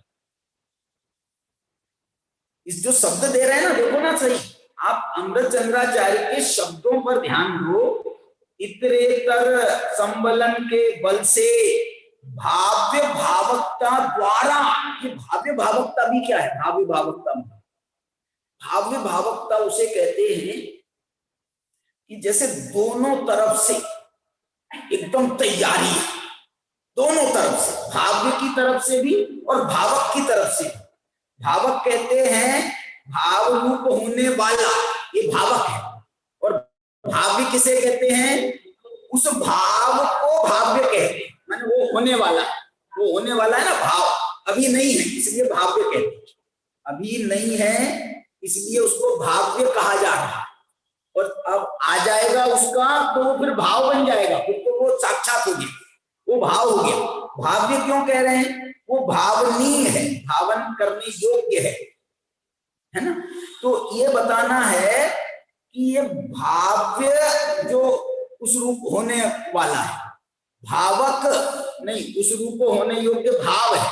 इस जो शब्द दे रहे हैं ना, देखो ना सही, आप अमृतचंद्राचार्य के शब्दों पर ध्यान दो। इतरेतर संवलन के बल से भाव्य भावकता द्वारा, ये भाव्य भावकता भी क्या है? भाव्य भावकता, भाव्य भावकता उसे कहते हैं कि जैसे दोनों तरफ से एकदम तैयारी है, दोनों तरफ से, भाव्य की तरफ से भी और भावक की तरफ से। भावक कहते हैं भाव रूप होने वाला, ये भावक है। और भाव्य किसे कहते हैं? उस भाव को भाव्य कहते हैं, माने वो होने वाला है, वो होने वाला है ना भाव, अभी नहीं है इसलिए भाव्य कहते हैं, अभी नहीं है इसलिए उसको भाव्य कहा जा रहा है। और अब आ जाएगा उसका तो वो फिर भाव बन जाएगा, फिर तो वो साक्षात हो गया, वो भाव हो गया। भाव्य क्यों कह रहे हैं? वो भावनीय है, भावन करने योग्य है ना। तो ये बताना है कि ये भाव्य जो उस रूप होने वाला है, भावक नहीं, उस रूप होने योग्य भाव है।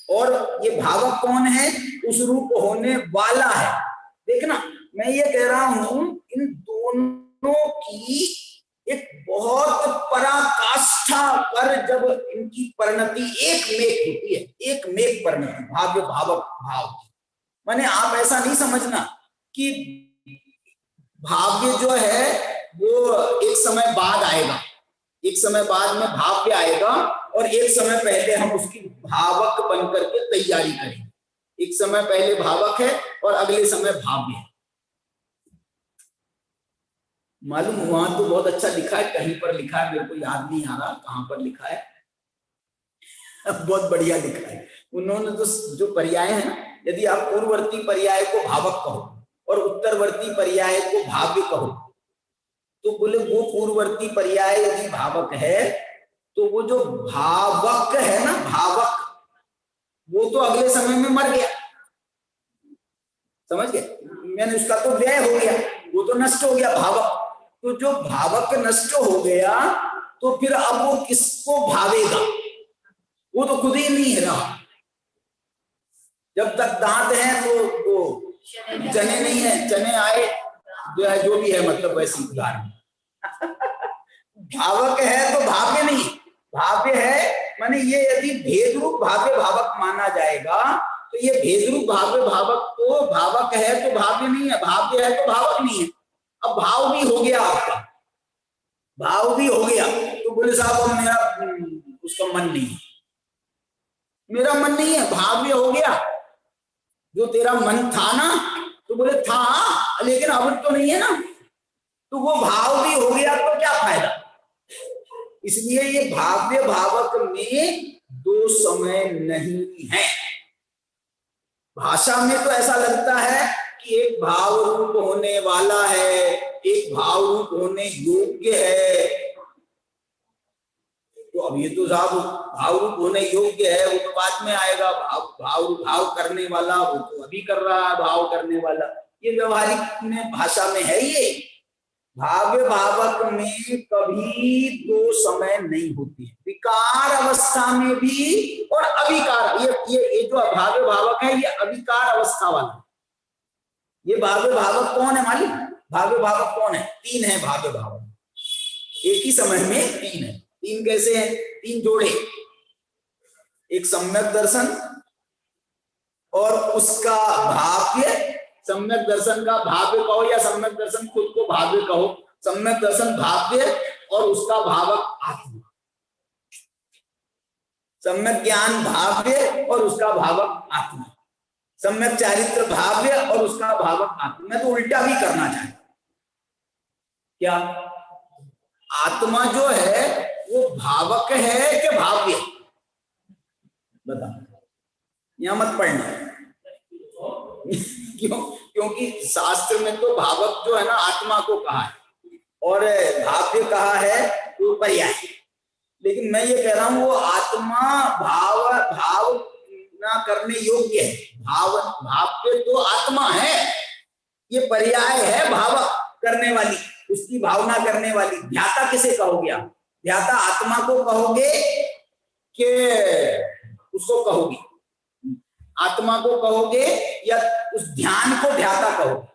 और ये भावक कौन है? उस रूप होने वाला है। देखना, मैं ये कह रहा हूं इन दोनों की एक बहुत पराकाष्ठा पर जब इनकी परिणति एक मेक होती है, एक मेक परिणति, भाव्य भावक भाव। माने आप ऐसा नहीं समझना कि भाव्य जो है वो एक समय बाद आएगा, एक समय बाद में भाव्य आएगा और एक समय पहले हम उसकी भावक बनकर के तैयारी करेंगे। एक समय पहले भावक है और अगले समय भाव्य है। मालूम वहां तो बहुत अच्छा लिखा है, कहीं पर लिखा है, मेरे को याद नहीं आ रहा कहां पर लिखा है, बहुत बढ़िया लिखा है उन्होंने। तो जो पर्याय है ना, यदि आप पूर्ववर्ती पर्याय को भावक कहो और उत्तरवर्ती पर्याय को भाव्य कहो, तो बोले वो पूर्ववर्ती पर्याय यदि भावक है तो वो जो भावक है ना, भावक, वो तो अगले समय में मर गया, समझ गए? मैंने उसका तो व्यय हो गया, वो तो नष्ट हो गया भावक। तो जो भावक नष्ट हो गया तो फिर अब वो किसको भावेगा? वो तो खुद ही नहीं है रहा। जब तक दांत है तो चने नहीं है, चने आए जो है जो भी है, मतलब वैसी उदाहरण। भावक है तो भाव्य नहीं, भाव्य है माने ये यदि भेद रूप भाव्य भावक माना जाएगा तो ये भेद रूप भाव्य भावक तो भावक है तो भाव्य नहीं है, भाव्य है तो भावक नहीं है। अब भाव भी हो गया आपका, भाव भी हो गया तो बोले साहब मेरा उसका मन नहीं है, मेरा मन नहीं है, भाव्य हो गया। जो तेरा मन था ना, तो बोले था लेकिन अब तो नहीं है ना, तो वो भाव भी हो गया तो क्या फायदा। इसलिए ये भाव्य भावक में दो समय नहीं है। भाषा में तो ऐसा लगता है कि एक भाव रूप होने वाला है, एक भाव रूप होने योग्य है। तो अब ये तो साहब भाव रूप होने योग्य है, वो तो बाद में आएगा। भाव करने वाला वो तो अभी कर रहा है, भाव करने वाला। ये व्यवहारिक में भाषा में है। ये भाव्य भावक में कभी दो समय नहीं होती है, विकार अवस्था में भी और अविकार। ये जो भाव्य भावक है ये अविकार अवस्था वाला। ये भाव्य भावक कौन है मालिक? भाव्य भावक कौन है? तीन है भाव्य भावक, एक ही समय में तीन है। तीन कैसे हैं? तीन जोड़े, एक सम्यक दर्शन और उसका भाव्य, सम्यक दर्शन का भाव्य कहो या सम्यक दर्शन खुद को भाव्य कहो। सम्यक दर्शन भाव्य और उसका भावक आत्मा, सम्यक ज्ञान भाव्य और उसका भावक आत्मा, सम्यक चारित्र भाव्य और उसका भावक आत्मा। मैं तो उल्टा भी करना चाहता, क्या आत्मा जो है वो भावक है कि भाव्य? बता, यहां मत पढ़ना। क्योंकि शास्त्र में तो भावक जो है ना आत्मा को कहा है और भाव्य कहा है वो पर्याय। लेकिन मैं ये कह रहा हूं वो आत्मा भाव ना करने योग्य है। भाव्य तो आत्मा है, ये पर्याय है भावक करने वाली, उसकी भावना करने वाली। ध्याता किसे कहोगे आप? ध्याता आत्मा को कहोगे कि उसको कहोगे? आत्मा को कहोगे या उस ध्यान को ध्याता कहोगे?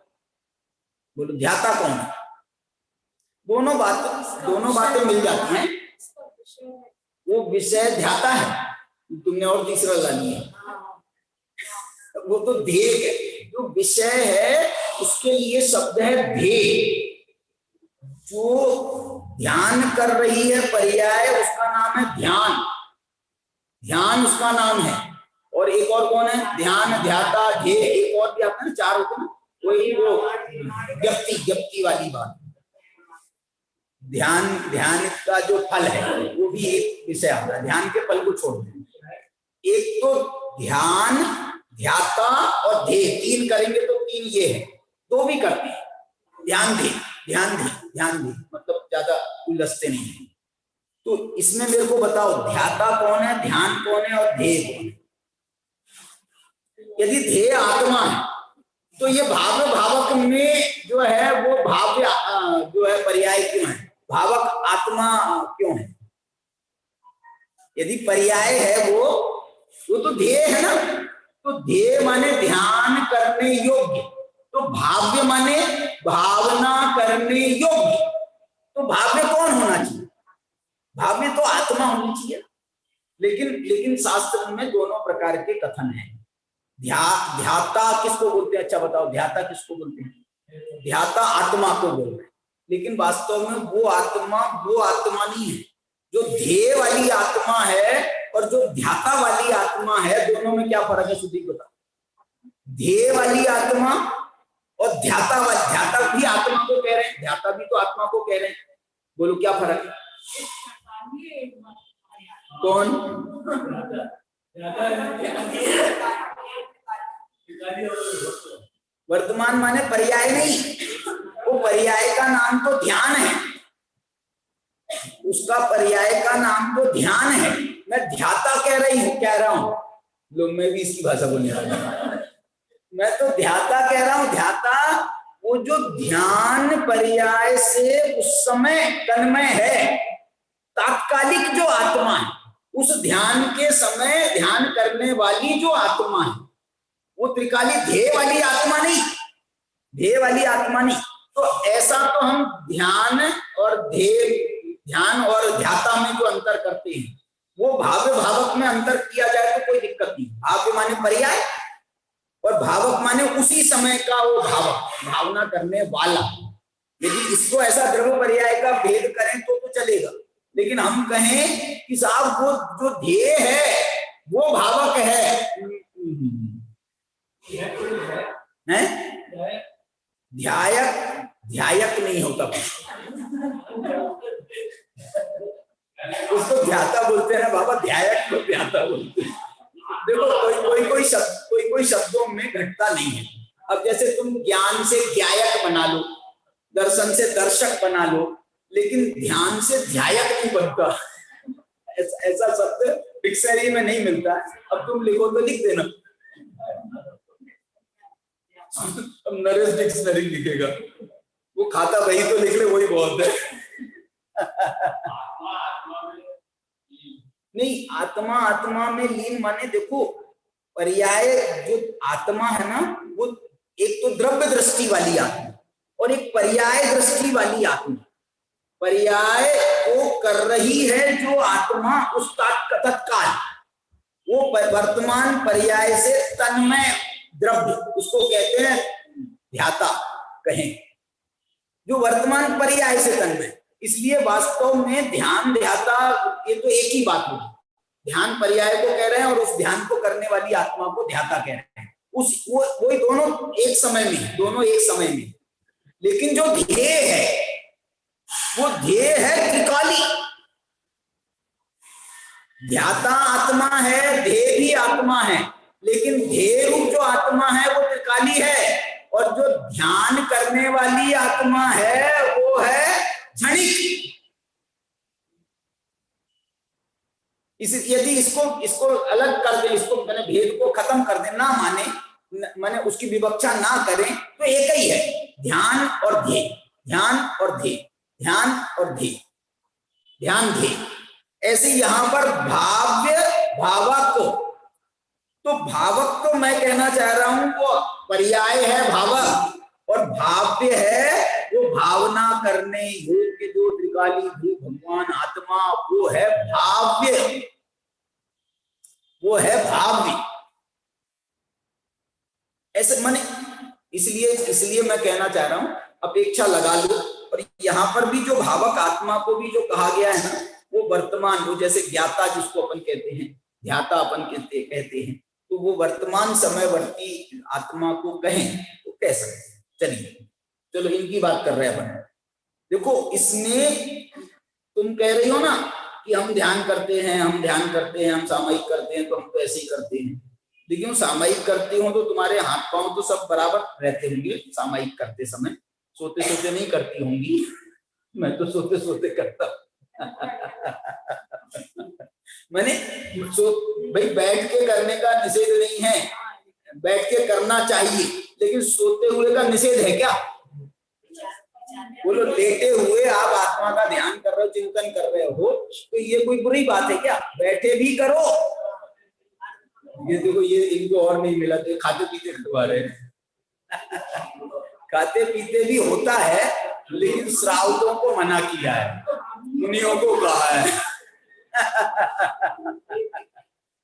बोलो ध्याता कौन है? दोनों बातें मिल जाती हैं। वो विषय ध्याता है, तुमने और तीसरा ला लिया। वो तो ध्येय है, जो विषय है उसके लिए शब्द है ध्येय। जो ध्यान कर रही है पर्याय, उसका नाम है ध्यान, ध्यान उसका नाम है। और एक और कौन है? ध्यान, ध्याता, ध्येय। एक और भी आता है ना, चार होते हैं। वो व्यक्ति वाली बात। ध्यान का जो फल है वो भी एक विषय आता है। ध्यान के फल को छोड़ दें। एक तो ध्यान, ध्याता और ध्येय, तीन करेंगे तो तीन ये है। दो भी करते हैं, ध्यान दे, मतलब ज्यादा उलझते नहीं है। तो इसमें मेरे को बताओ ध्याता कौन है, ध्यान कौन है और ध्येय कौन है? यदि ध्येय आत्मा है तो ये भाव्य भावक में जो है वो भाव्य जो है पर्याय क्यों है? भावक आत्मा क्यों है? यदि पर्याय है वो तो ध्येय है ना। तो ध्येय माने ध्यान करने योग्य, तो भाव्य माने भावना करने योग्य। तो भाव्य कौन होना चाहिए? भाव्य तो आत्मा होनी चाहिए। लेकिन शास्त्र में दोनों प्रकार के कथन हैं। ध्याता किसको बोलते हैं? अच्छा बताओ, ध्याता किसको बोलते हैं? ध्याता आत्मा को बोल रहे हैं, लेकिन वास्तव में वो आत्मा नहीं है। जो ध्येय वाली आत्मा है और जो ध्याता वाली आत्मा है, दोनों में क्या फर्क है? सुदीप बताओ। ध्येय वाली आत्मा और ध्याता भी आत्मा को कह रहे हैं, ध्याता भी तो आत्मा को कह रहे हैं। बोलो क्या फर्क है? कौन? वर्तमान माने पर्याय नहीं, वो पर्याय का नाम तो ध्यान है, उसका पर्याय का नाम तो ध्यान है। मैं ध्याता कह रहा हूं। लोग, मैं भी इसकी भाषा बोलने वाला हूं। मैं तो ध्याता कह रहा हूं। ध्याता वो जो ध्यान पर्याय से उस समय तन्मय है, तात्कालिक जो आत्मा है, उस ध्यान के समय ध्यान करने वाली जो आत्मा है, वो त्रिकाली ध्येय वाली आत्मा नहीं, ध्येय वाली आत्मा नहीं। तो ऐसा तो हम ध्यान और ध्येय, ध्यान और ध्याता में जो अंतर करते हैं, वो भाव्य भावक में अंतर किया जाए तो कोई दिक्कत नहीं। भाव्य माने पर्याय और भावक माने उसी समय का वो भावक, भावना करने वाला। यदि इसको ऐसा द्रव्य पर्याय का भेद करें तो चलेगा, लेकिन हम कहें कि साहब वो जो ध्येय है वो भावक है, ध्यायक, ध्यायक नहीं होता, उसको ध्याता बोलते हैं ना बाबा, ध्यायक को ध्याता बोलते हैं। देखो कोई शब्दों में घटता नहीं है। अब जैसे तुम ज्ञान से ज्ञायक बना लो, दर्शन से दर्शक बना लो, लेकिन ध्यान से ध्यायक नहीं बनता। ऐसा शब्द डिक्शनरी में नहीं मिलता। अब तुम लिखो तो लिख देना, अब नरेश डिक्शनरी लिखेगा, वो खाता वही तो लिख ले, वही बहुत है। नहीं, आत्मा आत्मा में लीन माने देखो, पर्याय जो आत्मा है ना, वो एक तो द्रव्य दृष्टि वाली आत्मा और एक पर्याय दृष्टि वाली आत्मा। पर्याय को कर रही है जो आत्मा उस तत्काल, वो वर्तमान पर्याय से तन्मय द्रव्य, उसको कहते हैं ध्याता, कहें जो वर्तमान पर्याय से तन्मय। इसलिए वास्तव में ध्यान ध्याता ये तो एक ही बात होगी। ध्यान पर्याय को कह रहे हैं और उस ध्यान को करने वाली आत्मा को ध्याता कह रहे हैं। वो दोनों एक समय में, दोनों एक समय में। लेकिन जो ध्येय है वो ध्येय है त्रिकाली। ध्याता आत्मा है, ध्येय भी आत्मा है, लेकिन ध्येय रूप जो आत्मा है वो त्रिकाली है, और जो ध्यान करने वाली आत्मा है वो है क्षणिक। यदि इसको अलग कर दे, इसको मैंने भेद को खत्म कर दे, ना माने उसकी विवक्षा ना करें, तो एक ही है, ध्यान और ध्येय, ध्यान और ध्येय, ध्यान और ध्येय, ध्यान ध्येय। ऐसे यहां पर भाव्य भावक, तो भावक तो मैं कहना चाह रहा हूं वो पर्याय है भावक, और भाव्य है वो भावना करने योग्य जो त्रिकाली भू भगवान आत्मा, वो है भाव्य, वो है भाव्य। ऐसे माने इसलिए मैं कहना चाह रहा हूं, अपेक्षा लगा लो। और यहां पर भी जो भावक आत्मा को भी जो कहा गया है ना, वो वर्तमान, वो जैसे ज्ञाता जिसको अपन कहते हैं, ध्याता अपन कहते हैं, तो वो वर्तमान समयवर्ती आत्मा को कहें तो कह सकते हैं। चलिए, चलो इनकी बात कर रहे हैं अपन। देखो, इसमें तुम कह रही हो ना कि हम ध्यान करते हैं, हम ध्यान करते हैं, हम सामयिक करते हैं, तो हम तो ऐसे ही करते हैं। लेकिन सामयिक करती हो तो तुम्हारे हाथ पांव तो सब बराबर रहते होंगे सामयिक करते समय, सोते सोते नहीं करती होंगी। मैं तो सोते सोते करता मैंने भाई बैठ के करने का निषेध नहीं है, बैठ के करना चाहिए, लेकिन सोते हुए का निषेध है क्या? बोलो, लेटे हुए आप आत्मा का ध्यान कर रहे हो, चिंतन कर रहे हो, तो ये कोई बुरी बात है क्या? बैठे भी करो। ये देखो, ये इनको और नहीं मिला तो खाते पीते करवा रहे हैं। खाते पीते भी होता है, लेकिन श्रावकों को मना किया है, मुनियों को कहा है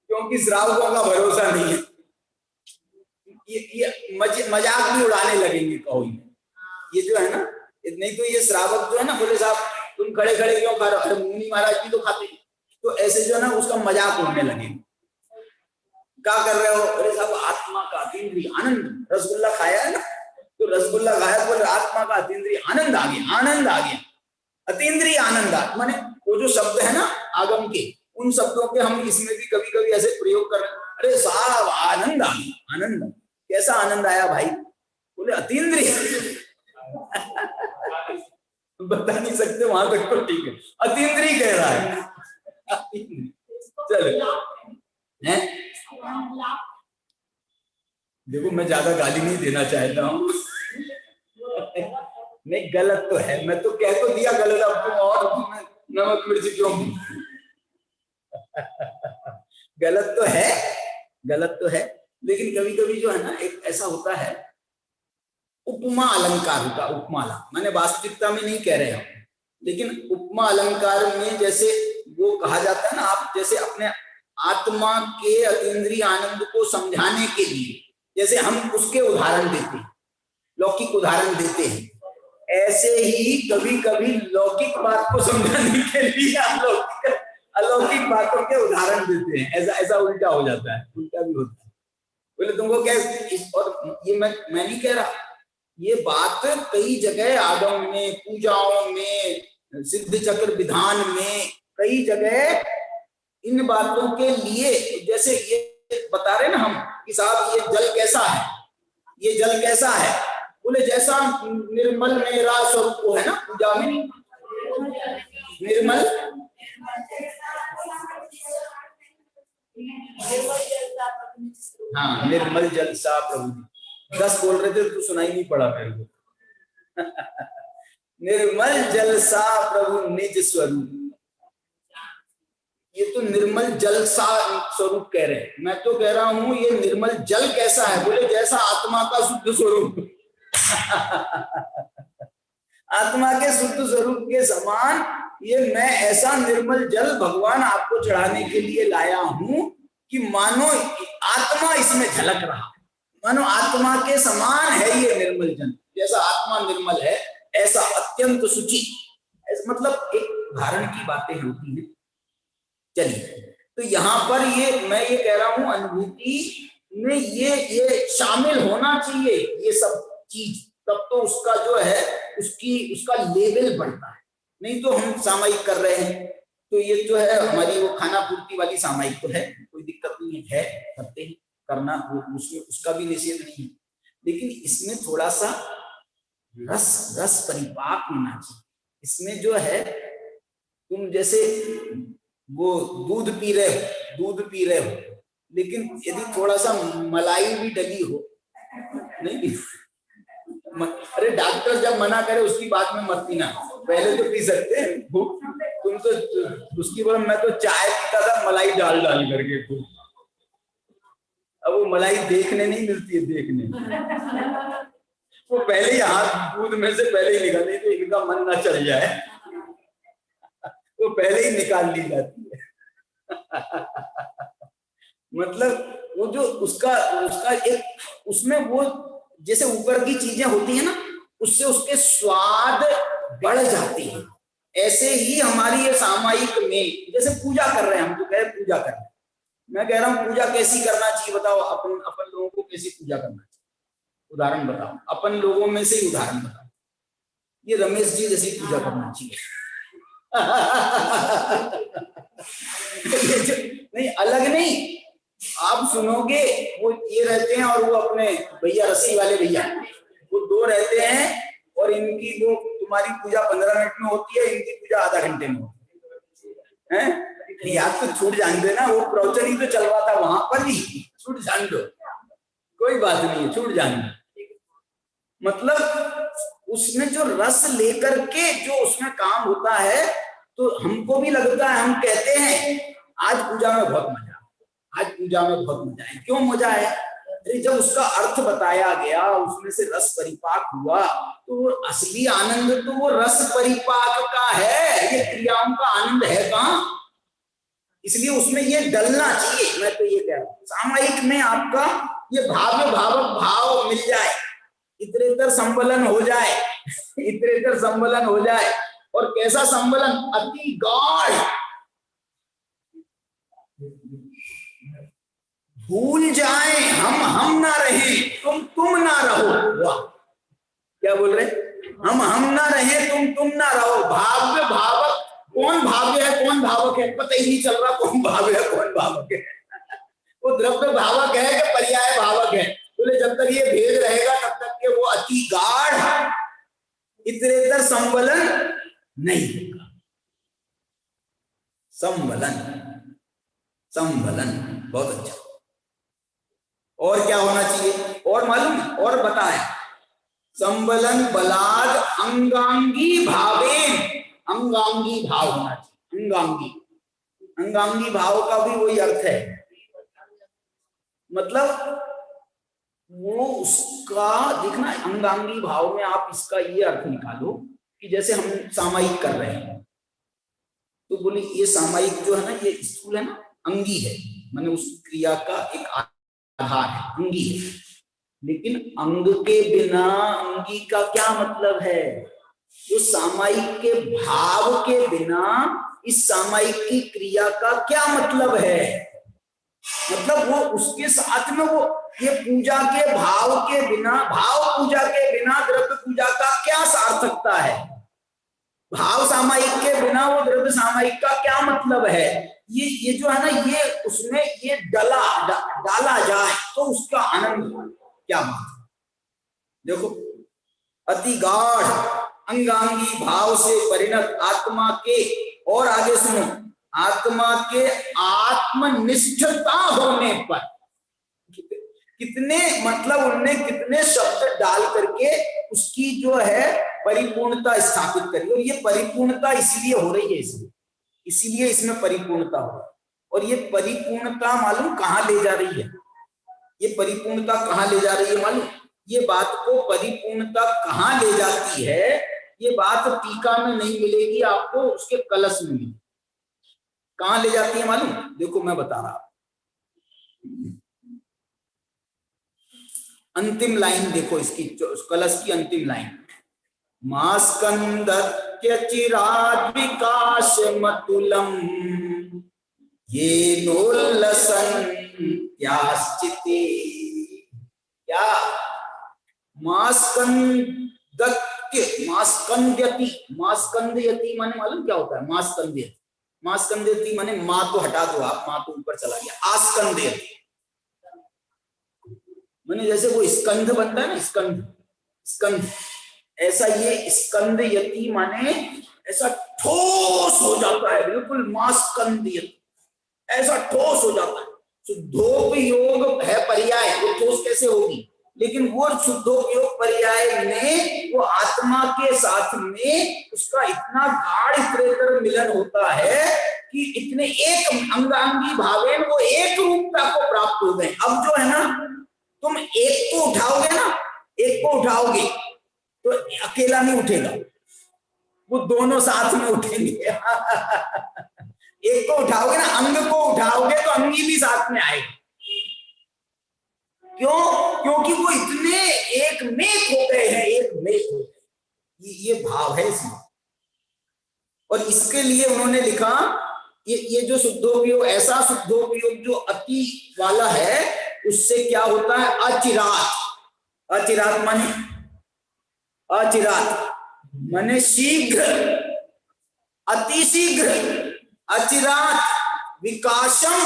क्योंकि श्रावकों का भरोसा नहीं है। ये मजाक भी उड़ाने लगेंगे, कहो ये जो है ना, नहीं तो ये श्रावक जो है ना, बोले साहब तुम खड़े खड़े क्यों खा रहे हो, मुनि महाराज भी तो खाते, तो ऐसे जो है ना उसका मजाक उड़ने लगेंगे। क्या कर रहे हो? अरे साहब आत्मा का अतीन्द्रिय आनंद, रसगुल्ला खाया है ना, तो रसगुल्ला खाया, बोले आत्मा का अतीन्द्रिय आनंद आ गया, आनंद आ गया। अतीन्द्रिय आनंद माने वो जो शब्द है ना आगम के, उन शब्दों के हम इसमें भी कभी कभी ऐसे प्रयोग कर रहे हैं। अरे साहब आनंद आ गया, आनंद। कैसा आनंद आया भाई? बोले अतीन्द्रिय बता नहीं सकते, वहां तक तो ठीक है, अतीन्द्रिय कह रहा है। चलो है, देखो मैं ज्यादा गाली नहीं देना चाहता हूँ नहीं, गलत तो है, मैं तो कह तो दिया गलत, अब तुम और नमक मिर्च क्यों? गलत तो है, गलत तो है, लेकिन कभी कभी जो है ना एक ऐसा होता है, उपमा अलंकार होता, उपमा अलंकार मैंने वास्तविकता में नहीं कह रहे हम, लेकिन उपमा अलंकार में जैसे वो कहा जाता है ना, आप जैसे अपने आत्मा के अतीन्द्रिय आनंद को समझाने के लिए जैसे हम उसके उदाहरण देते हैं, लौकिक उदाहरण देते हैं, ऐसे ही कभी कभी लौकिक बात को समझाने के लिए अलौकिक बातों के उदाहरण देते हैं। ऐसा ऐसा उल्टा हो जाता है, उल्टा भी होता है। बोले तुमको क्या और ये मैं नहीं कह रहा, ये बात कई जगह आगम में, पूजाओं में, सिद्ध चक्र विधान में, कई जगह इन बातों के लिए, जैसे ये बता रहे ना हम कि साहब ये जल कैसा है, ये जल कैसा है, बोले जैसा निर्मल मेरा स्वरूप है ना, पूजा में निर्मल, हाँ निर्मल जल सा प्रभु 10 बोल रहे थे तो सुनाई नहीं पड़ा मेरे को। निर्मल जल सा प्रभु निज स्वरूप, ये तो निर्मल जल सा स्वरूप कह रहे हैं, मैं तो कह रहा हूं ये निर्मल जल कैसा है, बोले जैसा आत्मा का शुद्ध स्वरूप। आत्मा के शुद्ध स्वरूप के समान ये मैं ऐसा निर्मल जल भगवान आपको चढ़ाने के लिए लाया हूं कि मानो आत्मा इसमें झलक रहा है, मानो आत्मा के समान है ये निर्मल जल, जैसा आत्मा निर्मल है ऐसा अत्यंत शुचि, मतलब एक उदाहरण की बातें होती है। चलिए, तो यहाँ पर ये मैं ये कह रहा हूं अनुभूति में ये शामिल होना चाहिए ये सब चीज, तब तो उसका जो है उसका लेवल बढ़ता है। नहीं तो हम सामायिक कर रहे हैं, तो ये जो है हमारी वो खाना पूर्ति वाली सामायिक तो है, कोई दिक्कत नहीं है, करते हैं, करना उसमें उसका भी निषेध नहीं है, लेकिन इसमें थोड़ा सा रस परिपाक होना चाहिए। इसमें जो है तुम जैसे वो दूध पी रहे हो, लेकिन यदि थोड़ा सा मलाई भी डली हो, नहीं अरे डॉक्टर जब मना करे उसकी बात में मत पीना, पहले तो पी सकते हैं, तुम तो उसकी वजह मैं तो चाय पीता था मलाई डाल करके, अब वो मलाई देखने नहीं मिलती है, देखने वो पहले ही हाथ दूध में से पहले ही निकाल, नहीं तो इनका मन ना चल जाए, वो पहले ही निकाल ली जाती है। मतलब वो जो उसका एक उसमें वो जैसे ऊपर की चीजें होती है ना, उससे उसके स्वाद बढ़ जाते हैं। ऐसे ही हमारी ये सामायिक में जैसे पूजा कर रहे हैं, हम तो कह रहे हैं पूजा कर रहे हैं, मैं कह रहा हूं पूजा कैसी करना चाहिए बताओ, अपन लोगों को कैसी पूजा करना चाहिए, उदाहरण बताओ, अपन लोगों में से ही उदाहरण बताओ। ये रमेश जी जैसी पूजा करना चाहिए। नहीं अलग नहीं, आप सुनोगे वो ये रहते हैं और वो अपने भैया रस्सी वाले भैया, वो दो रहते हैं और इनकी वो तुम्हारी पूजा 15 मिनट में होती है, इनकी पूजा आधा घंटे में होती है। याद तो छूट जान देना, वो प्रवचन ही तो चल रहा था वहां पर भी, छूट जान दो, कोई बात नहीं है, छूट जान दो। मतलब उसमें जो रस लेकर के जो उसमें काम होता है, तो हमको भी लगता है, हम कहते हैं आज पूजा में बहुत मजा, आज पूजा में बहुत मजा है। क्यों मजा है? जब उसका अर्थ बताया गया, उसमें से रस परिपाक हुआ, तो असली आनंद तो वो रस परिपाक का है, ये क्रियाओं का आनंद है कहाँ? इसलिए उसमें ये डलना चाहिए। मैं तो ये कह रहा हूँ सामायिक में आपका ये भाव्य भावक भाव मिल जाए, इतरेतर संबलन हो जाए, इतरेतर संबलन हो जाए। और कैसा संबलन? अति गाढ़, भूल जाए हम ना रहे, तुम ना रहो। वाह, क्या बोल रहे? हम ना रहे, तुम ना रहो। भाव्य भावक, कौन भाव्य है कौन भावक है पता ही नहीं चल रहा, कौन भाव्य है कौन भावक है। वो द्रव्य भावक है कि पर्याय भावक है? बोले जब तक ये भेद रहेगा तब तक के वो अति गाढ़ इतरेतर संबलन नहीं होगा। संबलन बहुत अच्छा। और क्या होना चाहिए? और मालूम, और बताएं। संबलन बलाद अंगांगी भावेन, अंगांगी भाव होना चाहिए। अंगांगी, अंगांगी भाव का भी वही अर्थ है, मतलब वो उसका देखना। अंगांगी भाव में आप इसका ये अर्थ निकालो कि जैसे हम सामायिक कर रहे हैं तो बोले ये सामायिक जो है ना, ये स्थूल है ना, अंगी है, माने उस क्रिया का एक आधार है, अंगी है। लेकिन अंग के बिना अंगी का क्या मतलब है? तो सामायिक के भाव के बिना इस सामायिक की क्रिया का क्या मतलब है? मतलब वो उसके साथ में वो ये पूजा के भाव के बिना, भाव पूजा के बिना द्रव्य पूजा का क्या सार्थकता है? भाव सामायिक के बिना वो द्रव्य सामायिक का क्या मतलब है? ये जो है ना, ये उसमें ये डाला जाए तो उसका आनंद क्या बात है। देखो, अति गाढ़ अंगांगी भाव से परिणत आत्मा के, और आगे सुनो, आत्मा के आत्मनिष्ठता होने पर कितने, मतलब उनने कितने शब्द डाल करके उसकी जो है परिपूर्णता स्थापित करी। और ये परिपूर्णता इसलिए हो रही है, इसीलिए इसमें परिपूर्णता हो रही है। और ये परिपूर्णता मालूम कहाँ ले जा रही है? ये परिपूर्णता कहाँ ले जा रही है मालूम? ये बात को परिपूर्णता कहाँ ले जाती है, ये बात टीका में नहीं मिलेगी आपको, उसके कलश में मिलेगी। कहाँ ले जाती है मालूम? देखो मैं बता रहा हूं, अंतिम लाइन देखो इसकी, कलश की अंतिम लाइन, मास्कंदत्य चिराद विकास मतुलम ये नोल्लसन त्याश्चिते। क्या? मास्कंद्यति, मास्कंद्यति माने मालूम क्या होता है? मास्कंद्यति, मास्कंद्यति माने माँ तो हटा दो आप, माँ तो ऊपर चला गया, आस्कंद्यति माने जैसे वो स्कंध बनता है ना, स्कंध, स्कंध, ऐसा ये स्कंदयति माने ऐसा ठोस हो जाता है, बिल्कुल मास्कंद्यति, ऐसा ठोस हो जाता है। शुद्धोपयोग है पर्याय, वो ठोस कैसे होगी? लेकिन वो शुद्धोपयोग पर्याय में वो आत्मा के साथ में उसका इतना गाढ़ इतरेतर मिलन होता है कि इतने एक अंगांगी भावेन वो एक रूपता को प्राप्त हो गए। अब जो है ना, तुम एक को उठाओगे ना, एक को उठाओगे तो अकेला नहीं उठेगा, वो दोनों साथ में उठेंगे। एक को उठाओगे ना, अंग को उठाओगे तो अंगी भी साथ में आएगा। क्यों? क्योंकि वो इतने एक मेक हो गए हैं, एक मेक हो गए, ये भाव है इसमें। और इसके लिए उन्होंने लिखा ये जो शुद्धोपयोग, ऐसा शुद्धोपयोग जो अति वाला है, उससे क्या होता है? अचिरात, अचिरात माने, अचिरात माने शीघ्र, अति शीघ्र, अचिरात विकासम,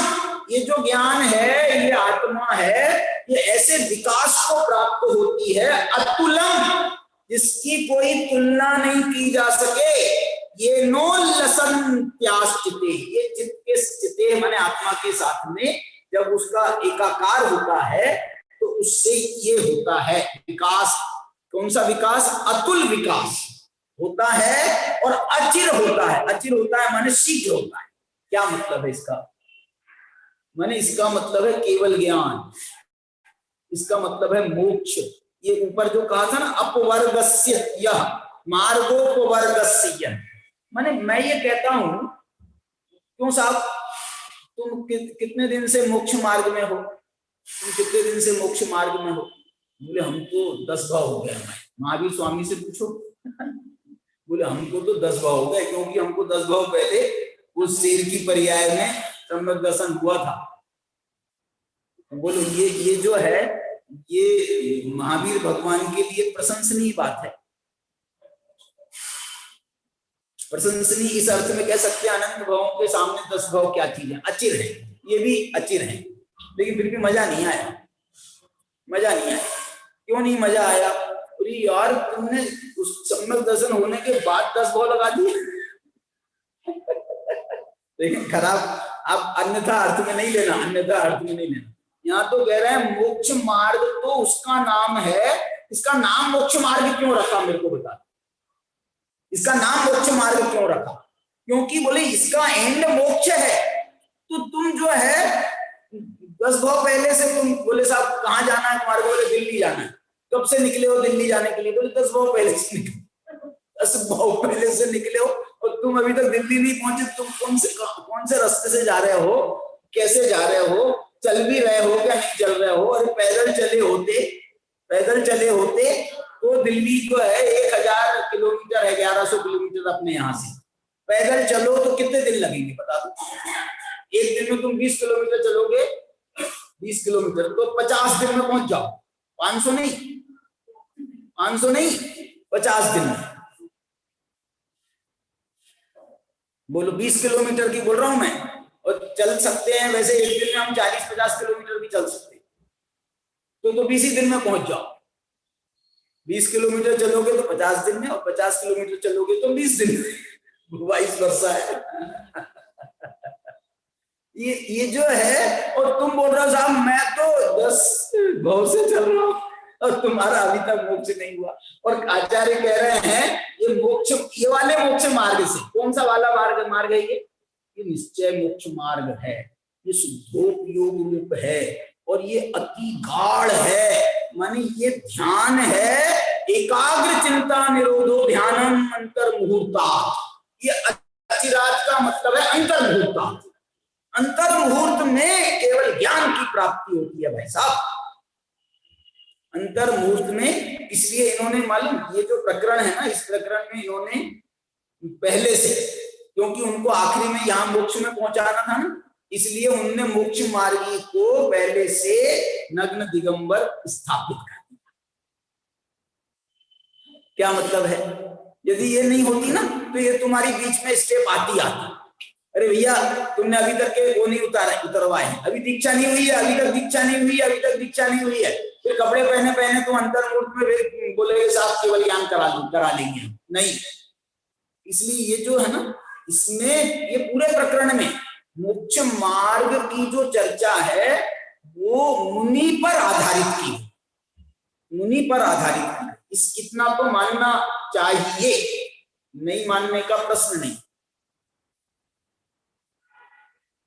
ये जो ज्ञान है, ये आत्मा है, ये ऐसे विकास को प्राप्त होती है, अतुलम, जिसकी कोई तुलना नहीं की जा सके। ये नो लसन त्याश्चिते, ये चित्त के चिते माने आत्मा के साथ में जब उसका एकाकार होता है तो उससे ये होता है विकास। कौन सा विकास? अतुल विकास होता है और अचिर होता है। अचिर होता है माने शीघ्र होता है। क्या मतलब है इसका? माने इसका मतलब है केवल ज्ञान, इसका मतलब है मोक्ष। ये ऊपर जो कहा था ना, अपवर्गस्य यह मार्गोपवर्गस्य यह, माने मैं ये कहता हूं, क्यों साहब तुम कितने दिन से मोक्ष मार्ग में हो? तुम कितने दिन से मोक्ष मार्ग में हो? बोले हमको 10 भाव हो गया। महावीर स्वामी से पूछो। बोले हमको तो 10 भाव हो गए, क्योंकि हमको 10 भाव पहले उस शेर की पर्याय में सम्यक दर्शन हुआ था। बोलो ये जो है, ये महावीर भगवान के लिए प्रशंसनीय बात है। प्रशंसनीय इस अर्थ में कह सकते हैं, अनंत भावों के सामने 10 भाव क्या चीज है? अचिर है, ये भी अचिर है। लेकिन फिर भी मजा नहीं आया, मजा नहीं आया। क्यों नहीं मजा आया? अरे यार तुमने उस सम्यक दर्शन होने के बाद 10 भाव लगा दिए। लेकिन खराब, आप अन्यथा अर्थ में नहीं लेना, अन्यथा अर्थ में नहीं लेना। यहाँ तो कह रहे हैं मोक्ष मार्ग तो उसका नाम है, इसका नाम मोक्ष मार्ग क्यों रखा? मेरे को बता, इसका नाम मोक्ष मार्ग क्यों रखा? क्योंकि बोले इसका एंड मोक्ष है। तो तुम जो है 10 भाव पहले से तुम बोले साहब कहाँ जाना है तुम्हारे को, बोले दिल्ली जाना है। कब से निकले हो दिल्ली जाने के लिए? बोले 10 भाव पहले से निकले। 10 भाव पहले से निकले हो और तुम अभी तक दिल्ली नहीं पहुंचे। तुम कौन से रास्ते से जा रहे हो, कैसे जा रहे हो, चल भी रहे हो क्या नहीं चल रहे हो? अरे पैदल चले होते तो दिल्ली जो है 1000 किलोमीटर है, 1100 किलोमीटर अपने यहाँ से। पैदल चलो तो कितने दिन लगेंगे बता दो? एक दिन में तुम 20 किलोमीटर चलोगे, 20 किलोमीटर तो 50 दिन में पहुंच जाओ। 500 नहीं 50 दिन में। बोलो 20 किलोमीटर की बोल रहा हूं मैं। और चल सकते हैं वैसे एक दिन में हम 40-50 किलोमीटर भी चल सकते हैं। तो 20 ही दिन में पहुंच जाओ। 20 किलोमीटर चलोगे तो 50 दिन में, और 50 किलोमीटर चलोगे तो 20 दिन में। वाइस वर्सा है। ये जो है। और तुम बोल रहे हो साहब मैं तो 10 भाव से चल रहा हूं और तुम्हारा अभी तक मोक्ष नहीं हुआ। और आचार्य कह रहे हैं ये मोक्ष, ये वाले मोक्ष मार्ग से। कौन सा वाला मार्ग है ये निश्चय मोक्ष मार्ग है। ये शुद्धोपयोग रूप है और ये अति गाढ़ है। माने ये ध्यान है, एकाग्र चिंता निरोधो ध्यानम अंतर मुहूर्ता। ये अचिरात का मतलब है अंतर मुहूर्ता। अंतर मुहूर्त में केवल ज्ञान की प्राप्ति होती है भाई साहब, अंतर मुहूर्त में। इसलिए इन्होंने मालूम ये जो प्रकरण है ना, इस प्रकरण में इन्होंने पहले से, क्योंकि उनको आखिरी में यहाँ मोक्ष में पहुंचाना था ना, इसलिए उनने मोक्ष मार्गी को पहले से नग्न दिगंबर स्थापित कर दिया। क्या मतलब है? यदि ये नहीं होती ना तो ये तुम्हारी बीच में स्टेप आती। अरे भैया तुमने अभी तक के वो नहीं उतरवाए हैं, अभी दीक्षा नहीं हुई है, अभी तक दीक्षा नहीं हुई है। फिर कपड़े पहने तुम अंतर मुहूर्त में फिर बोलेगे साहब केवल ज्ञान करा लेंगे। नहीं, इसलिए ये जो है ना, इसमें ये पूरे प्रकरण में मोक्ष मार्ग की जो चर्चा है वो मुनि पर आधारित की। इतना तो मानना चाहिए, नहीं मानने का प्रश्न नहीं।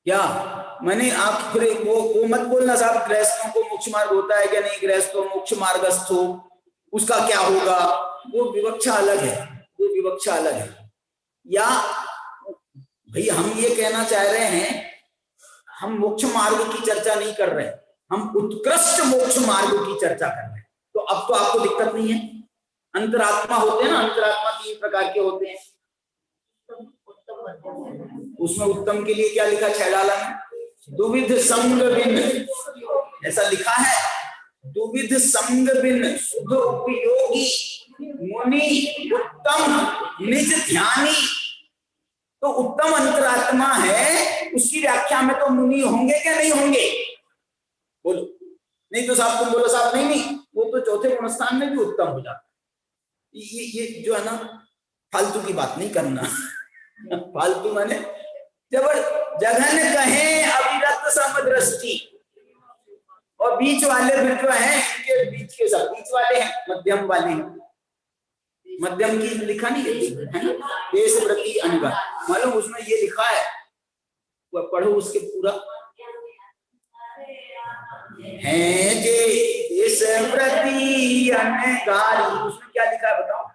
क्या मैंने आप फिर वो मत बोलना साहब गृहस्थों को मोक्ष मार्ग होता है क्या नहीं, गृहस्थों मोक्ष मार्गस्थ हो उसका क्या होगा, वो विवक्षा अलग है। या भाई हम ये कहना चाह रहे हैं, हम मोक्ष मार्ग की चर्चा नहीं कर रहे, हम उत्कृष्ट मोक्ष मार्ग की चर्चा कर रहे हैं। तो अब तो आपको दिक्कत नहीं है। अंतरात्मा होते हैं ना, अंतरात्मा 3 प्रकार के होते हैं। उसमें उत्तम के लिए क्या लिखा 6 डाला में? दुविध संग बिन, ऐसा लिखा है। दुविध संग बिन शुद्ध उपयोगी मुनि उत्तम निज ध्यानी। तो उत्तम अंतरात्मा है, उसकी व्याख्या में तो मुनि होंगे क्या नहीं होंगे? बोलो। नहीं तो साहब तुम बोलो साहब नहीं वो तो चौथे गुणस्थान में भी उत्तम हो जाता है। ये जो है ना, फालतू की बात नहीं करना। फालतू माने जब जघन कहें अविरत समदृष्टि, और बीच वाले फिर जो है इनके बीच के सब बीच वाले हैं, मध्यम वाले हैं। मध्यम की लिखा नहीं है ना, देश व्रति अनुगत, मालूम उसमें ये लिखा है, वो पढ़ो उसके पूरा है जे देश व्रति अनगारी। उसमें क्या लिखा है बताओ,